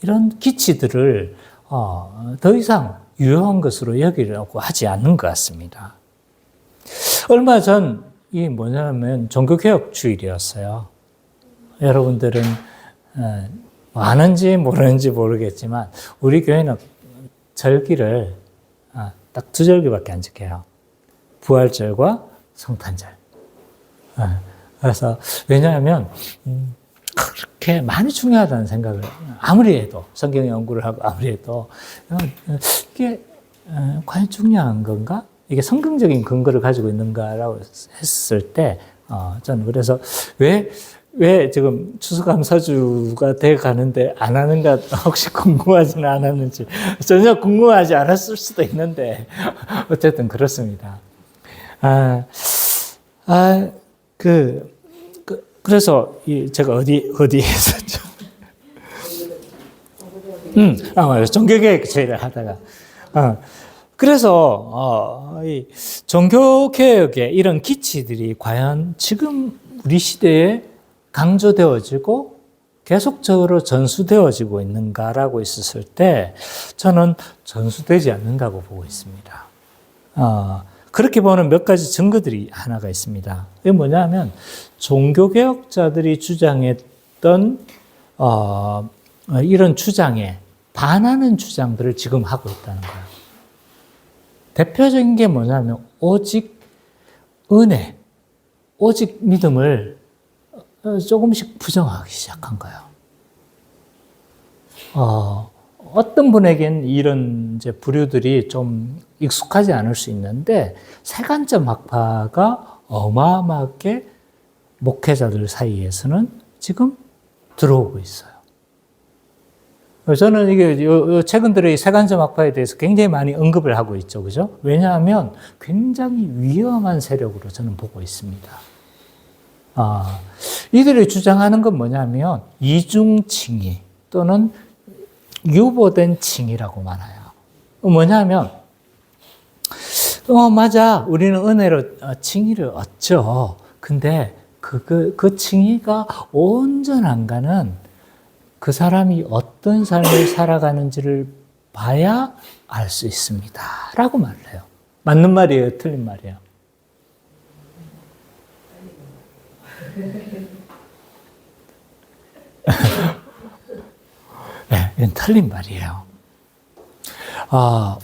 Speaker 1: 이런 기치들을 더 이상 유효한 것으로 여기려고 하지 않는 것 같습니다. 얼마 전 이 뭐냐면 종교개혁 주일이었어요. 여러분들은 아는지 모르는지 모르겠지만 우리 교회는 절기를 딱 2절기밖에 안 지켜요. 부활절과 성탄절. 그래서 왜냐하면 그렇게 많이 중요하다는 생각을 아무리 해도 성경 연구를 하고 아무리 해도 이게 과연 중요한 건가? 이게 성경적인 근거를 가지고 있는가라고 했을 때 저는 그래서 왜 지금 추수감사주가 돼 가는데 안 하는가 혹시 궁금하지는 않았는지 전혀 궁금하지 않았을 수도 있는데 어쨌든 그렇습니다. 그래서 제가 어디에 있었죠? 맞아요. 종교개혁 제의를 하다가 그래서 이 종교개혁의 이런 기치들이 과연 지금 우리 시대에 강조되어지고 계속적으로 전수되어지고 있는가라고 있었을 때 저는 전수되지 않는다고 보고 있습니다. 그렇게 보는 몇 가지 증거들이 하나가 있습니다. 이게 뭐냐면 종교개혁자들이 주장했던 이런 주장에 반하는 주장들을 지금 하고 있다는 거예요. 대표적인 게 뭐냐면 오직 은혜, 오직 믿음을 조금씩 부정하기 시작한 거예요. 어떤 분에겐 이런 이제 부류들이 좀 익숙하지 않을 수 있는데 세간점 학파가 어마어마하게 목회자들 사이에서는 지금 들어오고 있어요. 저는 이게 최근 들어 이 세간점 학파에 대해서 굉장히 많이 언급을 하고 있죠, 그죠? 왜냐하면 굉장히 위험한 세력으로 저는 보고 있습니다. 이들이 주장하는 건 뭐냐면 이중칭의 또는 유보된 칭의라고 말해요. 뭐냐면 맞아, 우리는 은혜로 칭의를 얻죠. 근데 그 칭의가 온전한가는 그 사람이 어떤 삶을 살아가는지를 봐야 알 수 있습니다. 라고 말을 해요. 맞는 말이에요? 틀린 말이에요? 네, 이건 틀린 말이에요.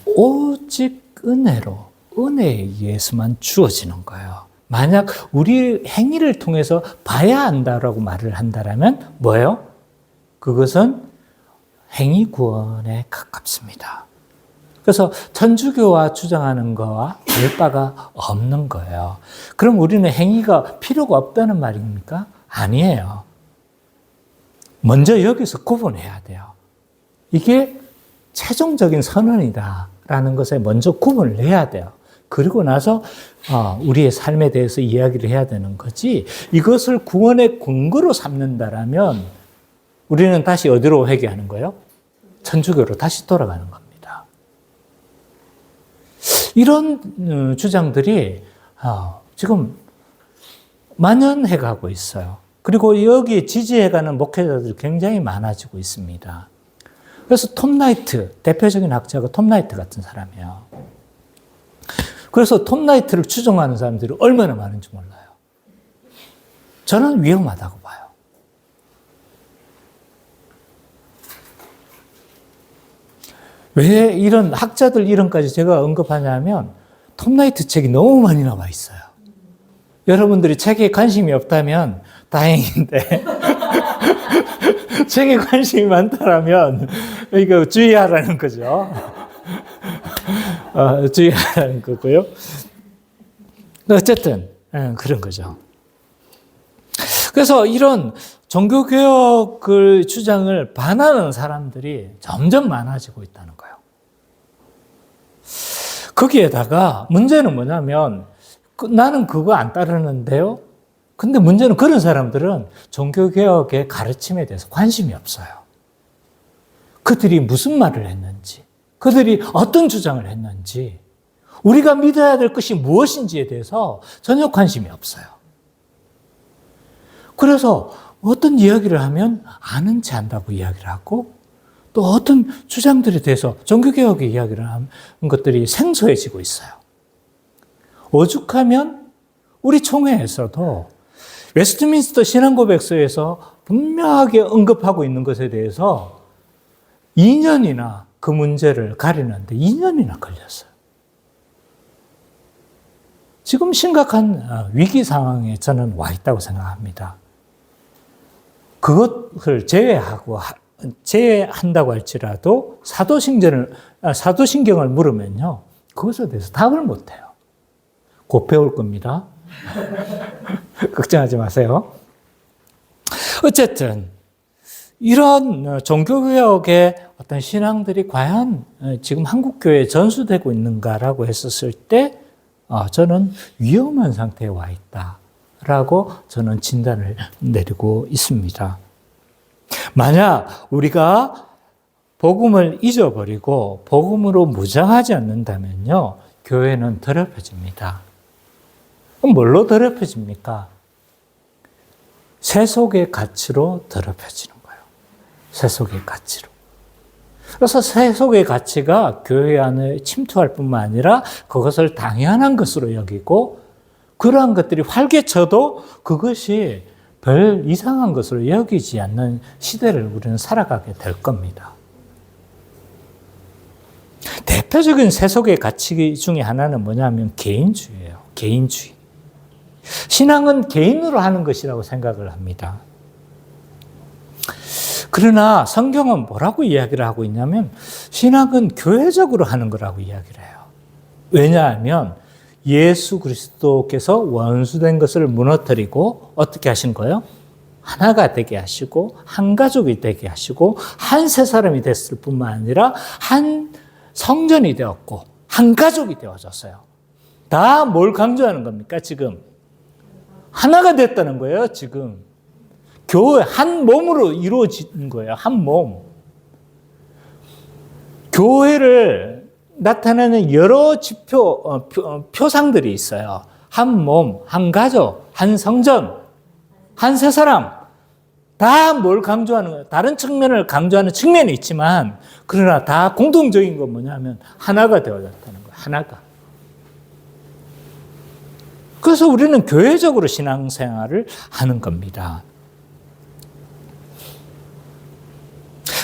Speaker 1: 오직 은혜로, 은혜에 의해서만 주어지는 거예요. 만약 우리 행위를 통해서 봐야 한다라고 말을 한다면 뭐예요? 그것은 행위 구원에 가깝습니다. 그래서 천주교와 주장하는 거와 별 바가 없는 거예요. 그럼 우리는 행위가 필요가 없다는 말입니까? 아니에요. 먼저 여기서 구분해야 돼요. 이게 최종적인 선언이다라는 것에 먼저 구분을 해야 돼요. 그리고 나서 우리의 삶에 대해서 이야기를 해야 되는 거지, 이것을 구원의 근거로 삼는다라면 우리는 다시 어디로 회귀하는 거예요? 천주교로 다시 돌아가는 겁니다. 이런 주장들이 지금 만연해 가고 있어요. 그리고 여기 지지해가는 목회자들이 굉장히 많아지고 있습니다. 그래서 톰 나이트, 대표적인 학자가 톰 나이트 같은 사람이에요. 그래서 톰 나이트를 추종하는 사람들이 얼마나 많은지 몰라요. 저는 위험하다고 봐요. 왜 이런 학자들 이름까지 제가 언급하냐면 톰 나이트 책이 너무 많이 나와 있어요. 여러분들이 책에 관심이 없다면 다행인데 책에 관심이 많다라면 이거 주의하라는 거죠. 주의하라는 거고요. 어쨌든 그런 거죠. 그래서 이런 종교개혁을 주장을 반하는 사람들이 점점 많아지고 있다는 거예요. 거기에다가 문제는 뭐냐면 나는 그거 안 따르는데요. 근데 문제는 그런 사람들은 종교개혁의 가르침에 대해서 관심이 없어요. 그들이 무슨 말을 했는지, 그들이 어떤 주장을 했는지, 우리가 믿어야 될 것이 무엇인지에 대해서 전혀 관심이 없어요. 그래서 어떤 이야기를 하면 아는 체 한다고 이야기를 하고 또 어떤 주장들에 대해서 종교개혁의 이야기를 하는 것들이 생소해지고 있어요. 오죽하면 우리 총회에서도 웨스트민스터 신앙고백서에서 분명하게 언급하고 있는 것에 대해서 2년이나 그 문제를 가리는데 2년이나 걸렸어요. 지금 심각한 위기 상황에 저는 와 있다고 생각합니다. 그것을 제외한다고 할지라도 사도신경을 물으면요, 그것에 대해서 답을 못해요. 곧 배울 겁니다. 걱정하지 마세요. 어쨌든 이런 종교개혁의 어떤 신앙들이 과연 지금 한국교회에 전수되고 있는가라고 했었을 때 저는 위험한 상태에 와 있다라고 저는 진단을 내리고 있습니다. 만약 우리가 복음을 잊어버리고 복음으로 무장하지 않는다면요, 교회는 더럽혀집니다. 그럼 뭘로 더럽혀집니까? 세속의 가치로 더럽혀지는 거예요. 세속의 가치로. 그래서 세속의 가치가 교회 안에 침투할 뿐만 아니라 그것을 당연한 것으로 여기고 그러한 것들이 활개쳐도 그것이 별 이상한 것으로 여기지 않는 시대를 우리는 살아가게 될 겁니다. 대표적인 세속의 가치 중에 하나는 뭐냐면 개인주의예요. 개인주의. 신앙은 개인으로 하는 것이라고 생각을 합니다. 그러나 성경은 뭐라고 이야기를 하고 있냐면 신앙은 교회적으로 하는 거라고 이야기를 해요. 왜냐하면 예수 그리스도께서 원수된 것을 무너뜨리고 어떻게 하신 거예요? 하나가 되게 하시고 한 가족이 되게 하시고 한 세 사람이 됐을 뿐만 아니라 한 성전이 되었고 한 가족이 되어졌어요. 다 뭘 강조하는 겁니까 지금? 하나가 됐다는 거예요 지금. 교회 한 몸으로 이루어진 거예요. 한 몸. 교회를 나타내는 여러 지표, 표상들이 있어요. 한 몸, 한 가족, 한 성전, 한 세 사람. 다 뭘 강조하는 거예요? 다른 측면을 강조하는 측면이 있지만, 그러나 다 공통적인 건 뭐냐면, 하나가 되어졌다는 거예요. 하나가. 그래서 우리는 교회적으로 신앙생활을 하는 겁니다.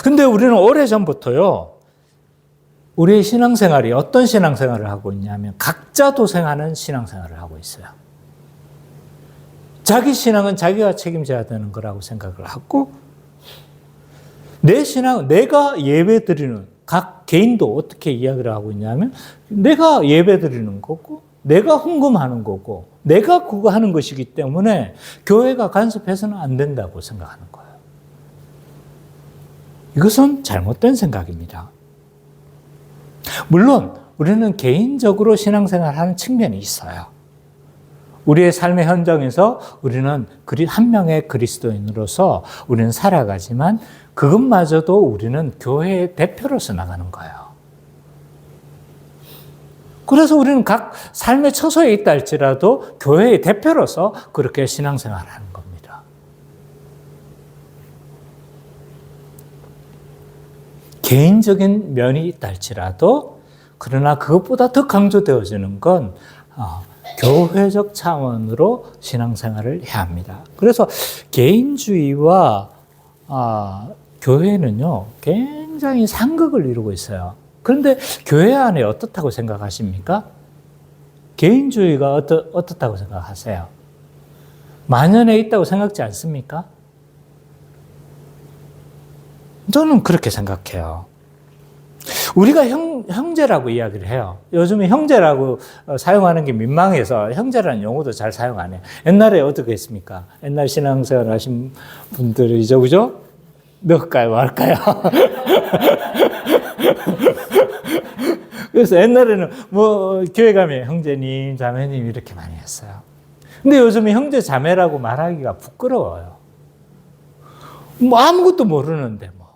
Speaker 1: 근데 우리는 오래전부터요, 우리의 신앙생활이 어떤 신앙생활을 하고 있냐면 각자 도생하는 신앙생활을 하고 있어요. 자기 신앙은 자기가 책임져야 되는 거라고 생각을 하고 내 신앙은 내가 예배드리는 각 개인도 어떻게 이야기를 하고 있냐면 내가 예배드리는 거고 내가 헌금하는 거고 내가 그거 하는 것이기 때문에 교회가 간섭해서는 안 된다고 생각하는 거예요. 이것은 잘못된 생각입니다. 물론 우리는 개인적으로 신앙생활을 하는 측면이 있어요. 우리의 삶의 현장에서 우리는 한 명의 그리스도인으로서 우리는 살아가지만 그것마저도 우리는 교회의 대표로서 나가는 거예요. 그래서 우리는 각 삶의 처소에 있다 할지라도 교회의 대표로서 그렇게 신앙생활을 하는 겁니다. 개인적인 면이 있다 할지라도 그러나 그것보다 더 강조되어지는 건 교회적 차원으로 신앙생활을 해야 합니다. 그래서 개인주의와 교회는요 굉장히 상극을 이루고 있어요. 그런데 교회 안에 어떻다고 생각하십니까? 개인주의가 어떻다고 생각하세요? 만연해 있다고 생각지 않습니까? 저는 그렇게 생각해요. 우리가 형제라고 이야기를 해요. 요즘에 형제라고 사용하는 게 민망해서 형제라는 용어도 잘 사용 안 해요. 옛날에 어떻게 했습니까? 옛날 신앙생활 하신 분들이죠, 그죠? 넣을까요, 말까요? 그래서 옛날에는 뭐 교회 가면 형제님, 자매님 이렇게 많이 했어요. 근데 요즘에 형제, 자매라고 말하기가 부끄러워요. 뭐 아무것도 모르는데 뭐.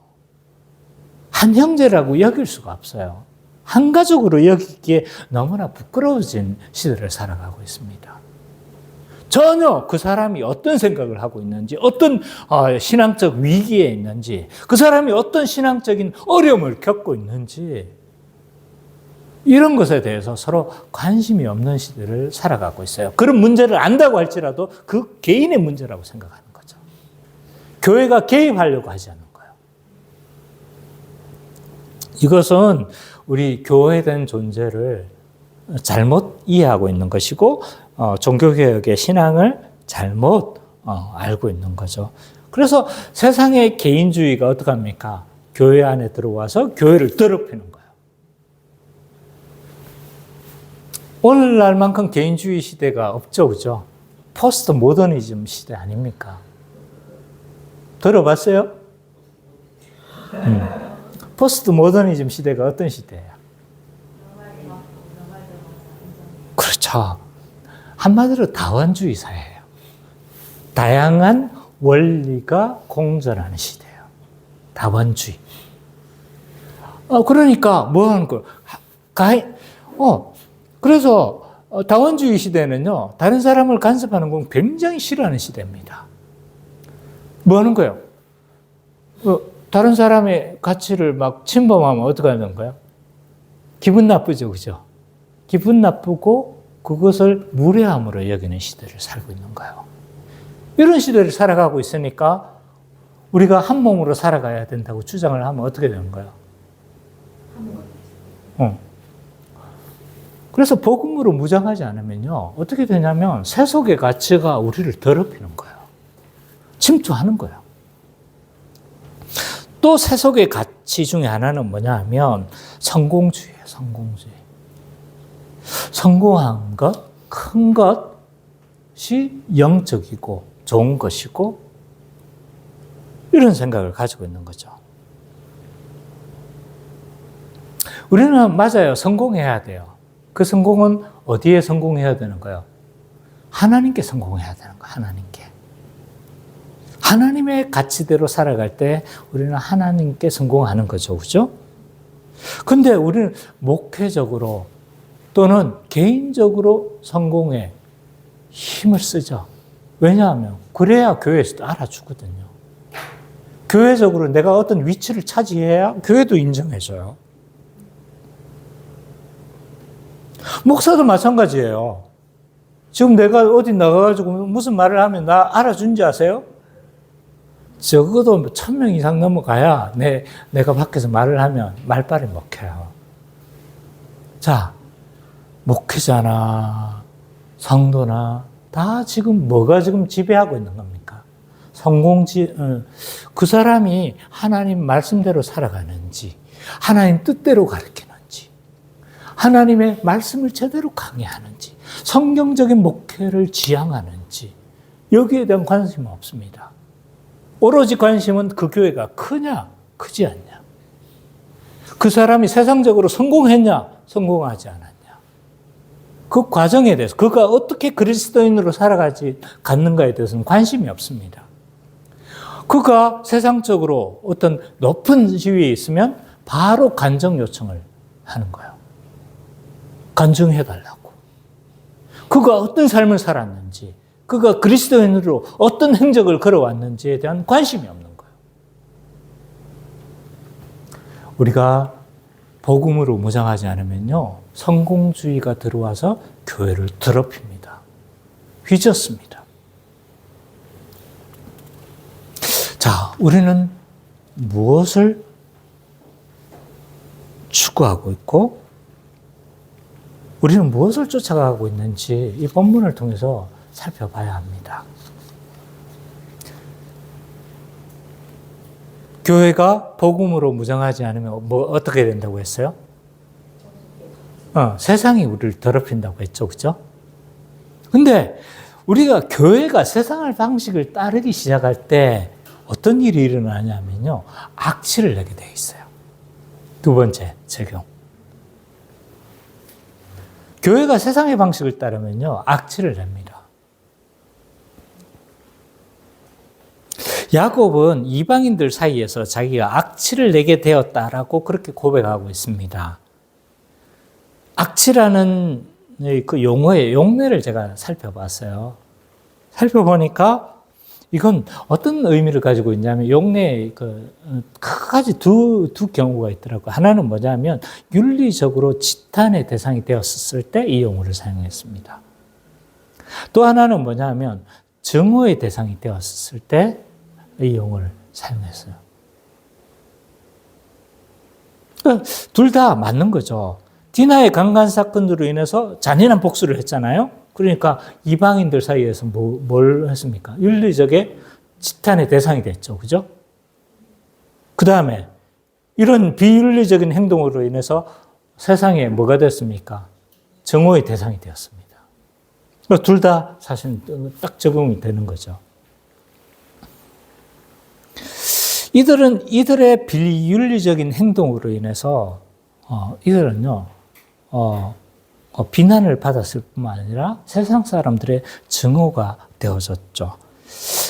Speaker 1: 한 형제라고 여길 수가 없어요. 한 가족으로 여기기에 너무나 부끄러워진 시대를 살아가고 있습니다. 전혀 그 사람이 어떤 생각을 하고 있는지, 어떤 신앙적 위기에 있는지, 그 사람이 어떤 신앙적인 어려움을 겪고 있는지, 이런 것에 대해서 서로 관심이 없는 시대를 살아가고 있어요. 그런 문제를 안다고 할지라도 그 개인의 문제라고 생각하는 거죠. 교회가 개입하려고 하지 않는 거예요. 이것은 우리 교회된 존재를 잘못 이해하고 있는 것이고 종교개혁의 신앙을 잘못 알고 있는 거죠. 그래서 세상의 개인주의가 어떻게 합니까? 교회 안에 들어와서 교회를 더럽히는 거예요. 오늘날만큼 개인주의 시대가 없죠, 그죠? 포스트 모더니즘 시대 아닙니까? 들어봤어요? 포스트 모더니즘 시대가 어떤 시대예요? 그렇죠. 한마디로 다원주의 사회예요. 다양한 원리가 공존하는 시대예요. 다원주의. 그러니까 뭐 하는 거예요? 그래서 다원주의 시대는요, 다른 사람을 간섭하는 건 굉장히 싫어하는 시대입니다. 뭐 하는 거예요? 다른 사람의 가치를 막 침범하면 어떻게 하는 거예요? 기분 나쁘죠, 그죠? 기분 나쁘고 그것을 무례함으로 여기는 시대를 살고 있는 거예요. 이런 시대를 살아가고 있으니까 우리가 한 몸으로 살아가야 된다고 주장을 하면 어떻게 되는 거예요? 그래서 복음으로 무장하지 않으면요, 어떻게 되냐면 세속의 가치가 우리를 더럽히는 거예요. 침투하는 거예요. 또 세속의 가치 중에 하나는 뭐냐 하면 성공주의예요. 성공주의. 성공한 것, 큰 것이 영적이고 좋은 것이고 이런 생각을 가지고 있는 거죠. 우리는 맞아요. 성공해야 돼요. 그 성공은 어디에 성공해야 되는 거예요? 하나님께 성공해야 되는 거예요. 하나님께. 하나님의 가치대로 살아갈 때 우리는 하나님께 성공하는 거죠. 그죠? 근데 우리는 목회적으로 또는 개인적으로 성공에 힘을 쓰죠. 왜냐하면 그래야 교회에서도 알아주거든요. 교회적으로 내가 어떤 위치를 차지해야 교회도 인정해줘요. 목사도 마찬가지예요. 지금 내가 어디 나가가지고 무슨 말을 하면 나 알아준지 아세요? 적어도 1000명 이상 넘어가야 내가 밖에서 말을 하면 말빨이 먹혀요. 자, 목회자나 성도나 다 지금 뭐가 지금 지배하고 있는 겁니까? 그 사람이 하나님 말씀대로 살아가는지, 하나님 뜻대로 가르치는지, 하나님의 말씀을 제대로 강의하는지, 성경적인 목회를 지향하는지, 여기에 대한 관심은 없습니다. 오로지 관심은 그 교회가 크냐, 크지 않냐. 그 사람이 세상적으로 성공했냐, 성공하지 않았냐. 그 과정에 대해서, 그가 어떻게 그리스도인으로 살아갔는가에 대해서는 관심이 없습니다. 그가 세상적으로 어떤 높은 지위에 있으면 바로 간증 요청을 하는 거예요. 간증해달라고. 그가 어떤 삶을 살았는지, 그가 그리스도인으로 어떤 행적을 걸어왔는지에 대한 관심이 없는 거예요. 우리가 복음으로 무장하지 않으면요, 성공주의가 들어와서 교회를 더럽힙니다. 휘젓습니다. 자, 우리는 무엇을 추구하고 있고, 우리는 무엇을 쫓아가고 있는지 이 본문을 통해서 살펴봐야 합니다. 교회가 복음으로 무장하지 않으면 어떻게 된다고 했어요? 세상이 우리를 더럽힌다고 했죠. 그죠? 근데 우리가 교회가 세상의 방식을 따르기 시작할 때 어떤 일이 일어나냐면요, 악취를 내게 돼 있어요. 두 번째, 적용. 교회가 세상의 방식을 따르면요, 악취를 냅니다. 야곱은 이방인들 사이에서 자기가 악취를 내게 되었다라고 그렇게 고백하고 있습니다. 악취라는 그 용어의 용례를 제가 살펴봤어요. 살펴보니까 이건 어떤 의미를 가지고 있냐면 용례의 크가지 두 경우가 있더라고요. 하나는 뭐냐면 윤리적으로 지탄의 대상이 되었을 때 이 용어를 사용했습니다. 또 하나는 뭐냐면 증오의 대상이 되었을 때 이 용어를 사용했어요. 둘 다 맞는 거죠. 디나의 강간 사건으로 인해서 잔인한 복수를 했잖아요. 그러니까 이방인들 사이에서 뭘 했습니까? 윤리적의 지탄의 대상이 됐죠. 그죠? 그 다음에 이런 비윤리적인 행동으로 인해서 세상에 뭐가 됐습니까? 증오의 대상이 되었습니다. 둘 다 사실 딱 적용이 되는 거죠. 이들의 비윤리적인 행동으로 인해서 이들은요, 비난을 받았을 뿐만 아니라 세상 사람들의 증오가 되어졌죠.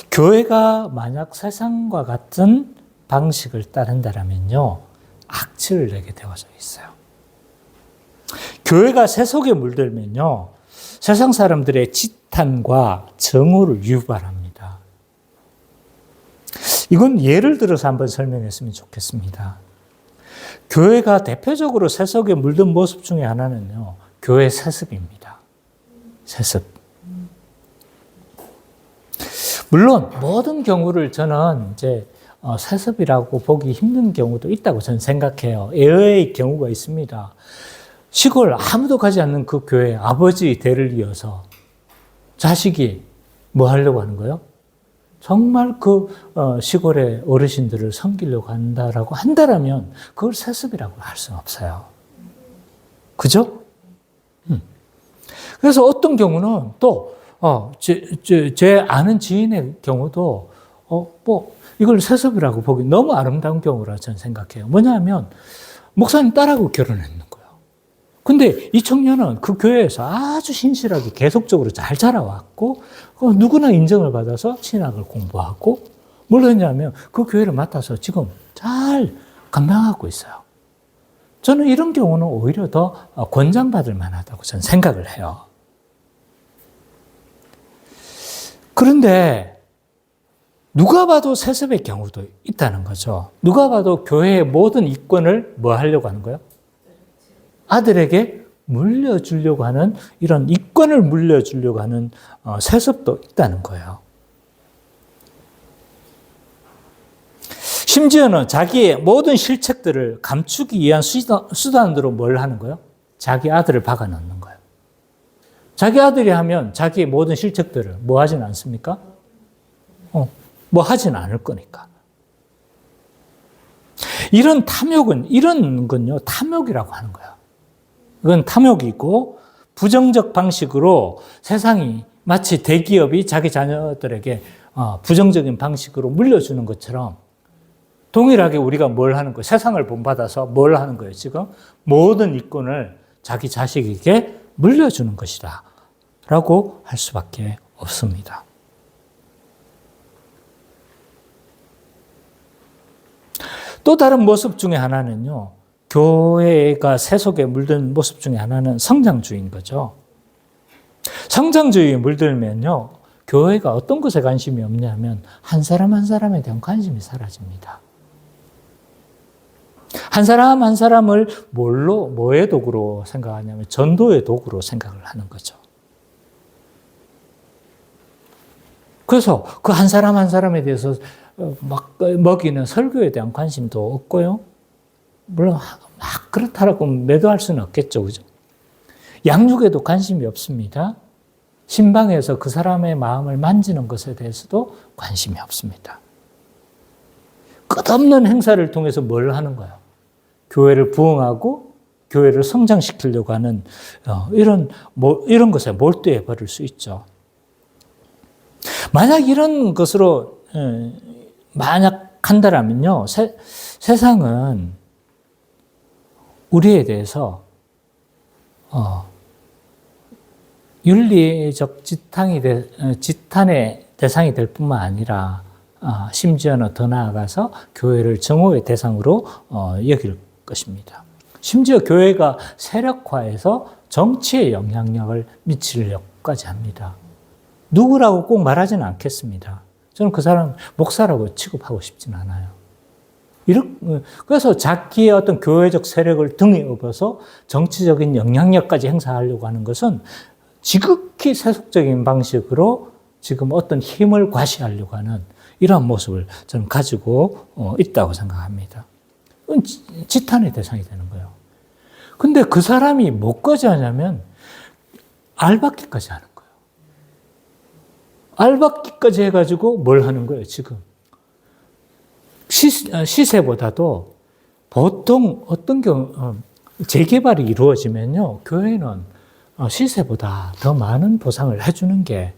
Speaker 1: 교회가 만약 세상과 같은 방식을 따른다면요, 악취를 내게 되어져 있어요. 교회가 세속에 물들면요, 세상 사람들의 지탄과 증오를 유발합니다. 이건 예를 들어서 한번 설명했으면 좋겠습니다. 교회가 대표적으로 세속에 물든 모습 중에 하나는요, 교회 세습입니다. 세습. 물론 모든 경우를 저는 이제 세습이라고 보기 힘든 경우도 있다고 저는 생각해요. 예외의 경우가 있습니다. 시골 아무도 가지 않는 그 교회 아버지 대를 이어서 자식이 뭐 하려고 하는 거예요? 정말 그 시골의 어르신들을 섬기려고 한다라고 한다라면 그걸 세습이라고 할 수는 없어요. 그죠? 그래서 어떤 경우는 또 제 아는 지인의 경우도 이걸 세습이라고 보기 너무 아름다운 경우라 저는 생각해요. 뭐냐면 목사님 딸하고 결혼했는 거예요. 근데 이 청년은 그 교회에서 아주 신실하게 계속적으로 잘 자라왔고 누구나 인정을 받아서 신학을 공부하고 뭘 했냐면 그 교회를 맡아서 지금 잘 감당하고 있어요. 저는 이런 경우는 오히려 더 권장받을 만하다고 저는 생각을 해요. 그런데 누가 봐도 세습의 경우도 있다는 거죠. 누가 봐도 교회의 모든 이권을 뭐 하려고 하는 거예요? 아들에게 물려주려고 하는 이런 이권을 물려주려고 하는 세습도 있다는 거예요. 심지어는 자기의 모든 실책들을 감추기 위한 수단으로 뭘 하는 거예요? 자기 아들을 박아 넣는 거예요. 자기 아들이 하면 자기의 모든 실책들을 뭐 하진 않습니까? 뭐 하진 않을 거니까. 이런 건요, 탐욕이라고 하는 거예요. 이건 탐욕이고 부정적 방식으로 세상이 마치 대기업이 자기 자녀들에게 부정적인 방식으로 물려주는 것처럼 동일하게 우리가 뭘 하는 거예요? 세상을 본받아서 뭘 하는 거예요? 지금 모든 이권을 자기 자식에게 물려주는 것이다 라고 할 수밖에 없습니다. 또 다른 모습 중에 하나는요, 교회가 세속에 물든 모습 중에 하나는 성장주의인 거죠. 성장주의에 물들면요, 교회가 어떤 것에 관심이 없냐면 한 사람 한 사람에 대한 관심이 사라집니다. 한 사람 한 사람을 뭐의 도구로 생각하냐면 전도의 도구로 생각을 하는 거죠. 그래서 그 한 사람 한 사람에 대해서 막 먹이는 설교에 대한 관심도 없고요. 물론 막 그렇다라고 매도할 수는 없겠죠. 그죠? 양육에도 관심이 없습니다. 신방에서 그 사람의 마음을 만지는 것에 대해서도 관심이 없습니다. 끝없는 행사를 통해서 뭘 하는 거예요? 교회를 부흥하고 교회를 성장시키려고 하는 이런 것에 몰두해 버릴 수 있죠. 만약 이런 것으로 만약 한다면요, 세상은 우리에 대해서 윤리적 지탄의 대상이 될 뿐만 아니라 심지어는 더 나아가서 교회를 정오의 대상으로 여길 것입니다. 심지어 교회가 세력화해서 정치에 영향력을 미치려고까지 합니다. 누구라고 꼭 말하지는 않겠습니다. 저는 그 사람 목사라고 취급하고 싶진 않아요. 그래서 자기의 어떤 교회적 세력을 등에 업어서 정치적인 영향력까지 행사하려고 하는 것은 지극히 세속적인 방식으로 지금 어떤 힘을 과시하려고 하는 이러한 모습을 저는 가지고 있다고 생각합니다. 지탄의 대상이 되는 거예요. 근데 그 사람이 뭐까지 하냐면 알박기까지 하는 거예요. 알박기까지 해가지고 뭘 하는 거예요, 지금? 시세보다도 보통 어떤 경우, 재개발이 이루어지면요, 교회는 시세보다 더 많은 보상을 해주는 게,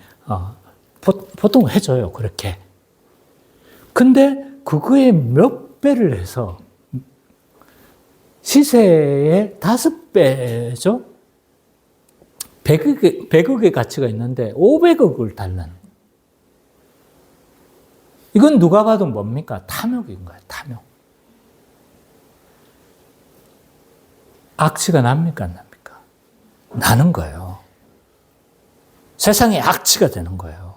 Speaker 1: 보통 해줘요, 그렇게. 근데 그거에 몇 배를 해서 시세의 5배죠? 100억의 가치가 있는데 500억을 달라는. 이건 누가 봐도 뭡니까? 탐욕인 거예요, 탐욕. 악취가 납니까, 안 납니까? 나는 거예요. 세상에 악취가 되는 거예요.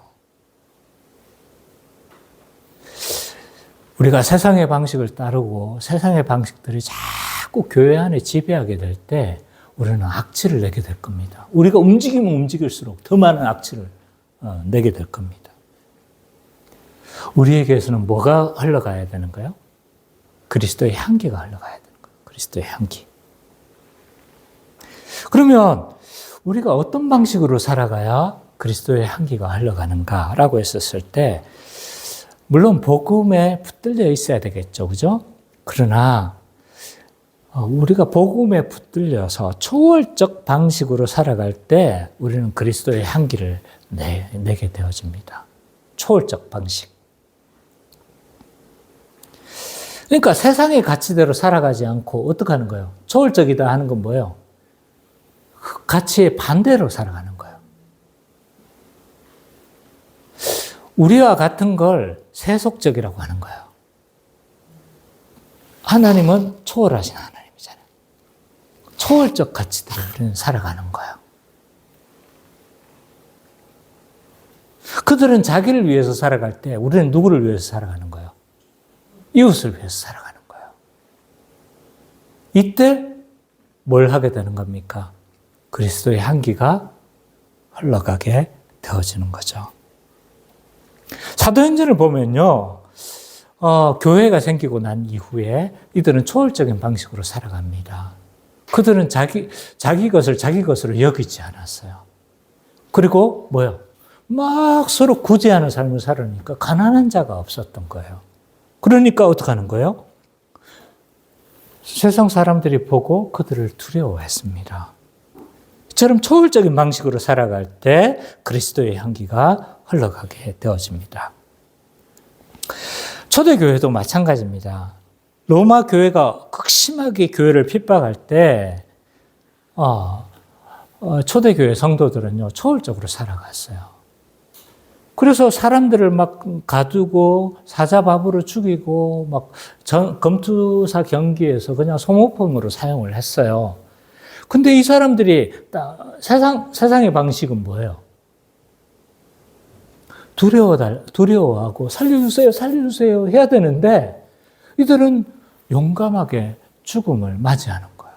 Speaker 1: 우리가 세상의 방식을 따르고 세상의 방식들이 자꾸 교회 안에 지배하게 될 때 우리는 악취를 내게 될 겁니다. 우리가 움직이면 움직일수록 더 많은 악취를 내게 될 겁니다. 우리에게서는 뭐가 흘러가야 되는가요? 그리스도의 향기가 흘러가야 되는 거예요. 그리스도의 향기. 그러면 우리가 어떤 방식으로 살아가야 그리스도의 향기가 흘러가는가라고 했었을 때 물론 복음에 붙들려 있어야 되겠죠. 그죠? 그러나 우리가 복음에 붙들려서 초월적 방식으로 살아갈 때 우리는 그리스도의 향기를 내게 되어집니다. 초월적 방식. 그러니까 세상의 가치대로 살아가지 않고 어떻게 하는 거예요? 초월적이다 하는 건 뭐예요? 그 가치의 반대로 살아가는 거예요. 우리와 같은 걸 세속적이라고 하는 거예요. 하나님은 초월하신 하나님이잖아요. 초월적 가치대로 우리는 살아가는 거예요. 그들은 자기를 위해서 살아갈 때 우리는 누구를 위해서 살아가는 거예요? 이웃을 위해서 살아가는 거예요. 이때 뭘 하게 되는 겁니까? 그리스도의 향기가 흘러가게 되어지는 거죠. 사도행전을 보면요, 교회가 생기고 난 이후에 이들은 초월적인 방식으로 살아갑니다. 그들은 자기 것으로 여기지 않았어요. 그리고 뭐요? 막 서로 구제하는 삶을 살으니까 가난한 자가 없었던 거예요. 그러니까 어떻게 하는 거예요? 세상 사람들이 보고 그들을 두려워했습니다. 이처럼 초월적인 방식으로 살아갈 때 그리스도의 향기가 흘러가게 되어집니다. 초대교회도 마찬가지입니다. 로마 교회가 극심하게 교회를 핍박할 때 초대교회 성도들은요, 초월적으로 살아갔어요. 그래서 사람들을 막 가두고 사자밥으로 죽이고 막 검투사 경기에서 그냥 소모품으로 사용을 했어요. 근데 이 사람들이 세상의 방식은 뭐예요? 두려워하고 살려주세요 해야 되는데 이들은 용감하게 죽음을 맞이하는 거예요.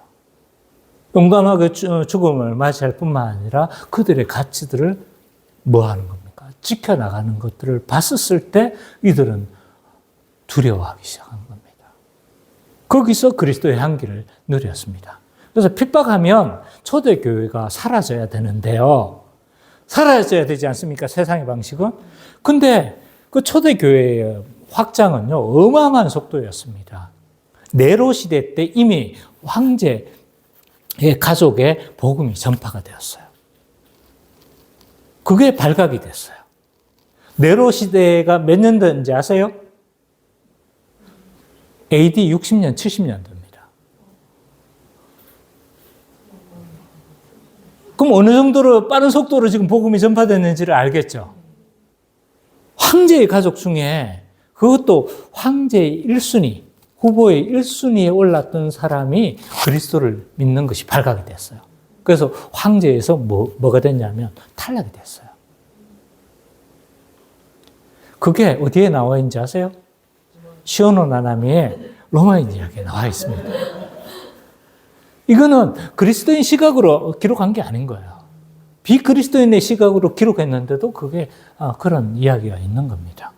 Speaker 1: 용감하게 죽음을 맞이할 뿐만 아니라 그들의 가치들을 뭐 하는 겁니까? 지켜나가는 것들을 봤었을 때 이들은 두려워하기 시작한 겁니다. 거기서 그리스도의 향기를 누렸습니다. 그래서 핍박하면 초대교회가 사라져야 되는데요. 사라져야 되지 않습니까? 세상의 방식은. 근데 그 초대교회의 확장은요, 어마어마한 속도였습니다. 네로 시대 때 이미 황제의 가족의 복음이 전파가 되었어요. 그게 발각이 됐어요. 네로 시대가 몇 년도인지 아세요? AD 60년, 70년도입니다. 그럼 어느 정도로 빠른 속도로 지금 복음이 전파됐는지를 알겠죠. 황제의 가족 중에 그것도 황제의 1순위, 후보의 1순위에 올랐던 사람이 그리스도를 믿는 것이 발각이 됐어요. 그래서 황제에서 뭐가 됐냐면 탈락이 됐어요. 그게 어디에 나와 있는지 아세요? 시오노 나나미의 로마인 이야기에 나와 있습니다. 이거는 그리스도인 시각으로 기록한 게 아닌 거예요. 비그리스도인의 시각으로 기록했는데도 그게 그런 이야기가 있는 겁니다.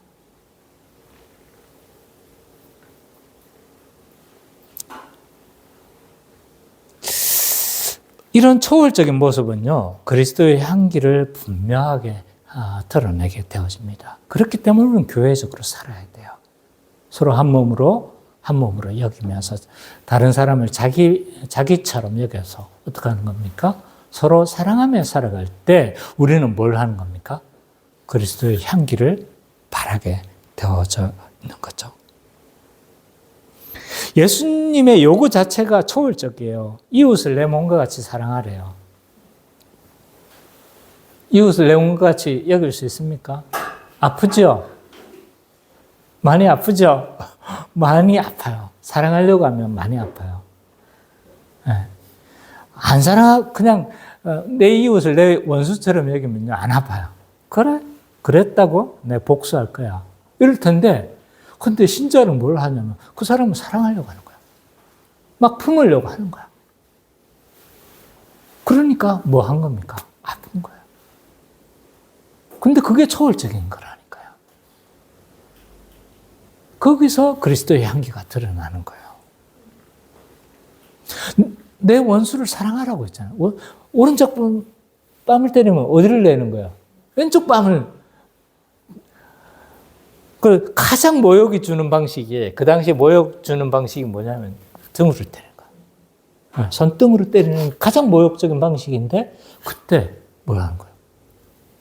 Speaker 1: 이런 초월적인 모습은요, 그리스도의 향기를 분명하게 드러내게 되어집니다. 그렇기 때문에 우리는 교회적으로 살아야 돼요. 서로 한 몸으로 여기면서 다른 사람을 자기처럼 여겨서 어떻게 하는 겁니까? 서로 사랑하며 살아갈 때 우리는 뭘 하는 겁니까? 그리스도의 향기를 바라게 되어져 있는 거죠. 예수님의 요구 자체가 초월적이에요. 이웃을 내 몸과 같이 사랑하래요. 이웃을 내 몸과 같이 여길 수 있습니까? 아프죠? 많이 아프죠? 많이 아파요. 사랑하려고 하면 많이 아파요. 네. 안 그냥 내 이웃을 내 원수처럼 여기면요, 안 아파요. 그래? 그랬다고? 내가 복수할 거야. 이럴 텐데, 근데 신자는 뭘 하냐면 그 사람을 사랑하려고 하는 거야. 막 품으려고 하는 거야. 그러니까 뭐 한 겁니까? 아픈 거예요. 근데 그게 초월적인 거라니까요. 거기서 그리스도의 향기가 드러나는 거예요. 내 원수를 사랑하라고 했잖아요. 오른쪽 뺨을 때리면 어디를 내는 거예요? 왼쪽 뺨을. 그 가장 모욕이 주는 방식이, 그 당시에 모욕 주는 방식이 뭐냐면 등으로 때리는 거예요. 손등으로 때리는 가장 모욕적인 방식인데 그때 뭘 하는 거예요?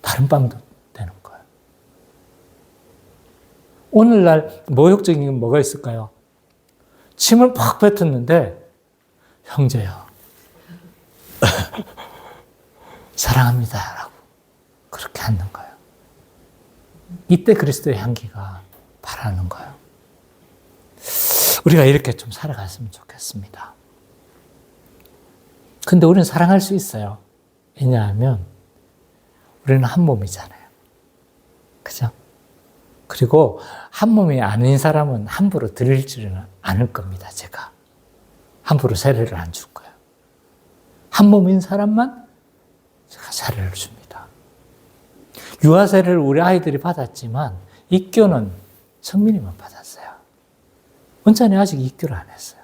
Speaker 1: 다른 뺨도 되는 거예요. 오늘날 모욕적인 건 뭐가 있을까요? 침을 팍 뱉었는데 형제야 사랑합니다 라고 그렇게 하는 거예요. 이때 그리스도의 향기가 바라는 거예요. 우리가 이렇게 좀 살아갔으면 좋겠습니다. 근데 우리는 사랑할 수 있어요. 왜냐하면 우리는 한 몸이잖아요. 그죠? 그리고 한 몸이 아닌 사람은 함부로 드리지는 않을 겁니다. 제가 함부로 세례를 안 줄 거예요. 한 몸인 사람만 제가 세례를 줍니다. 유아 세례를 우리 아이들이 받았지만 입교는 성민이만 받았어요. 원찬이 아직 입교를 안 했어요.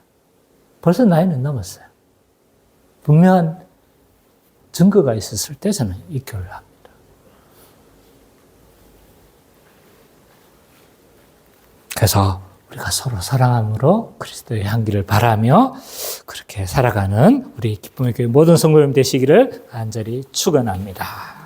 Speaker 1: 벌써 나이는 넘었어요. 분명한 증거가 있었을 때 저는 입교를 합니다. 그래서 우리가 서로 사랑함으로 그리스도의 향기를 바라며 그렇게 살아가는 우리 기쁨의 교회 모든 성도님 되시기를 간절히 축원합니다.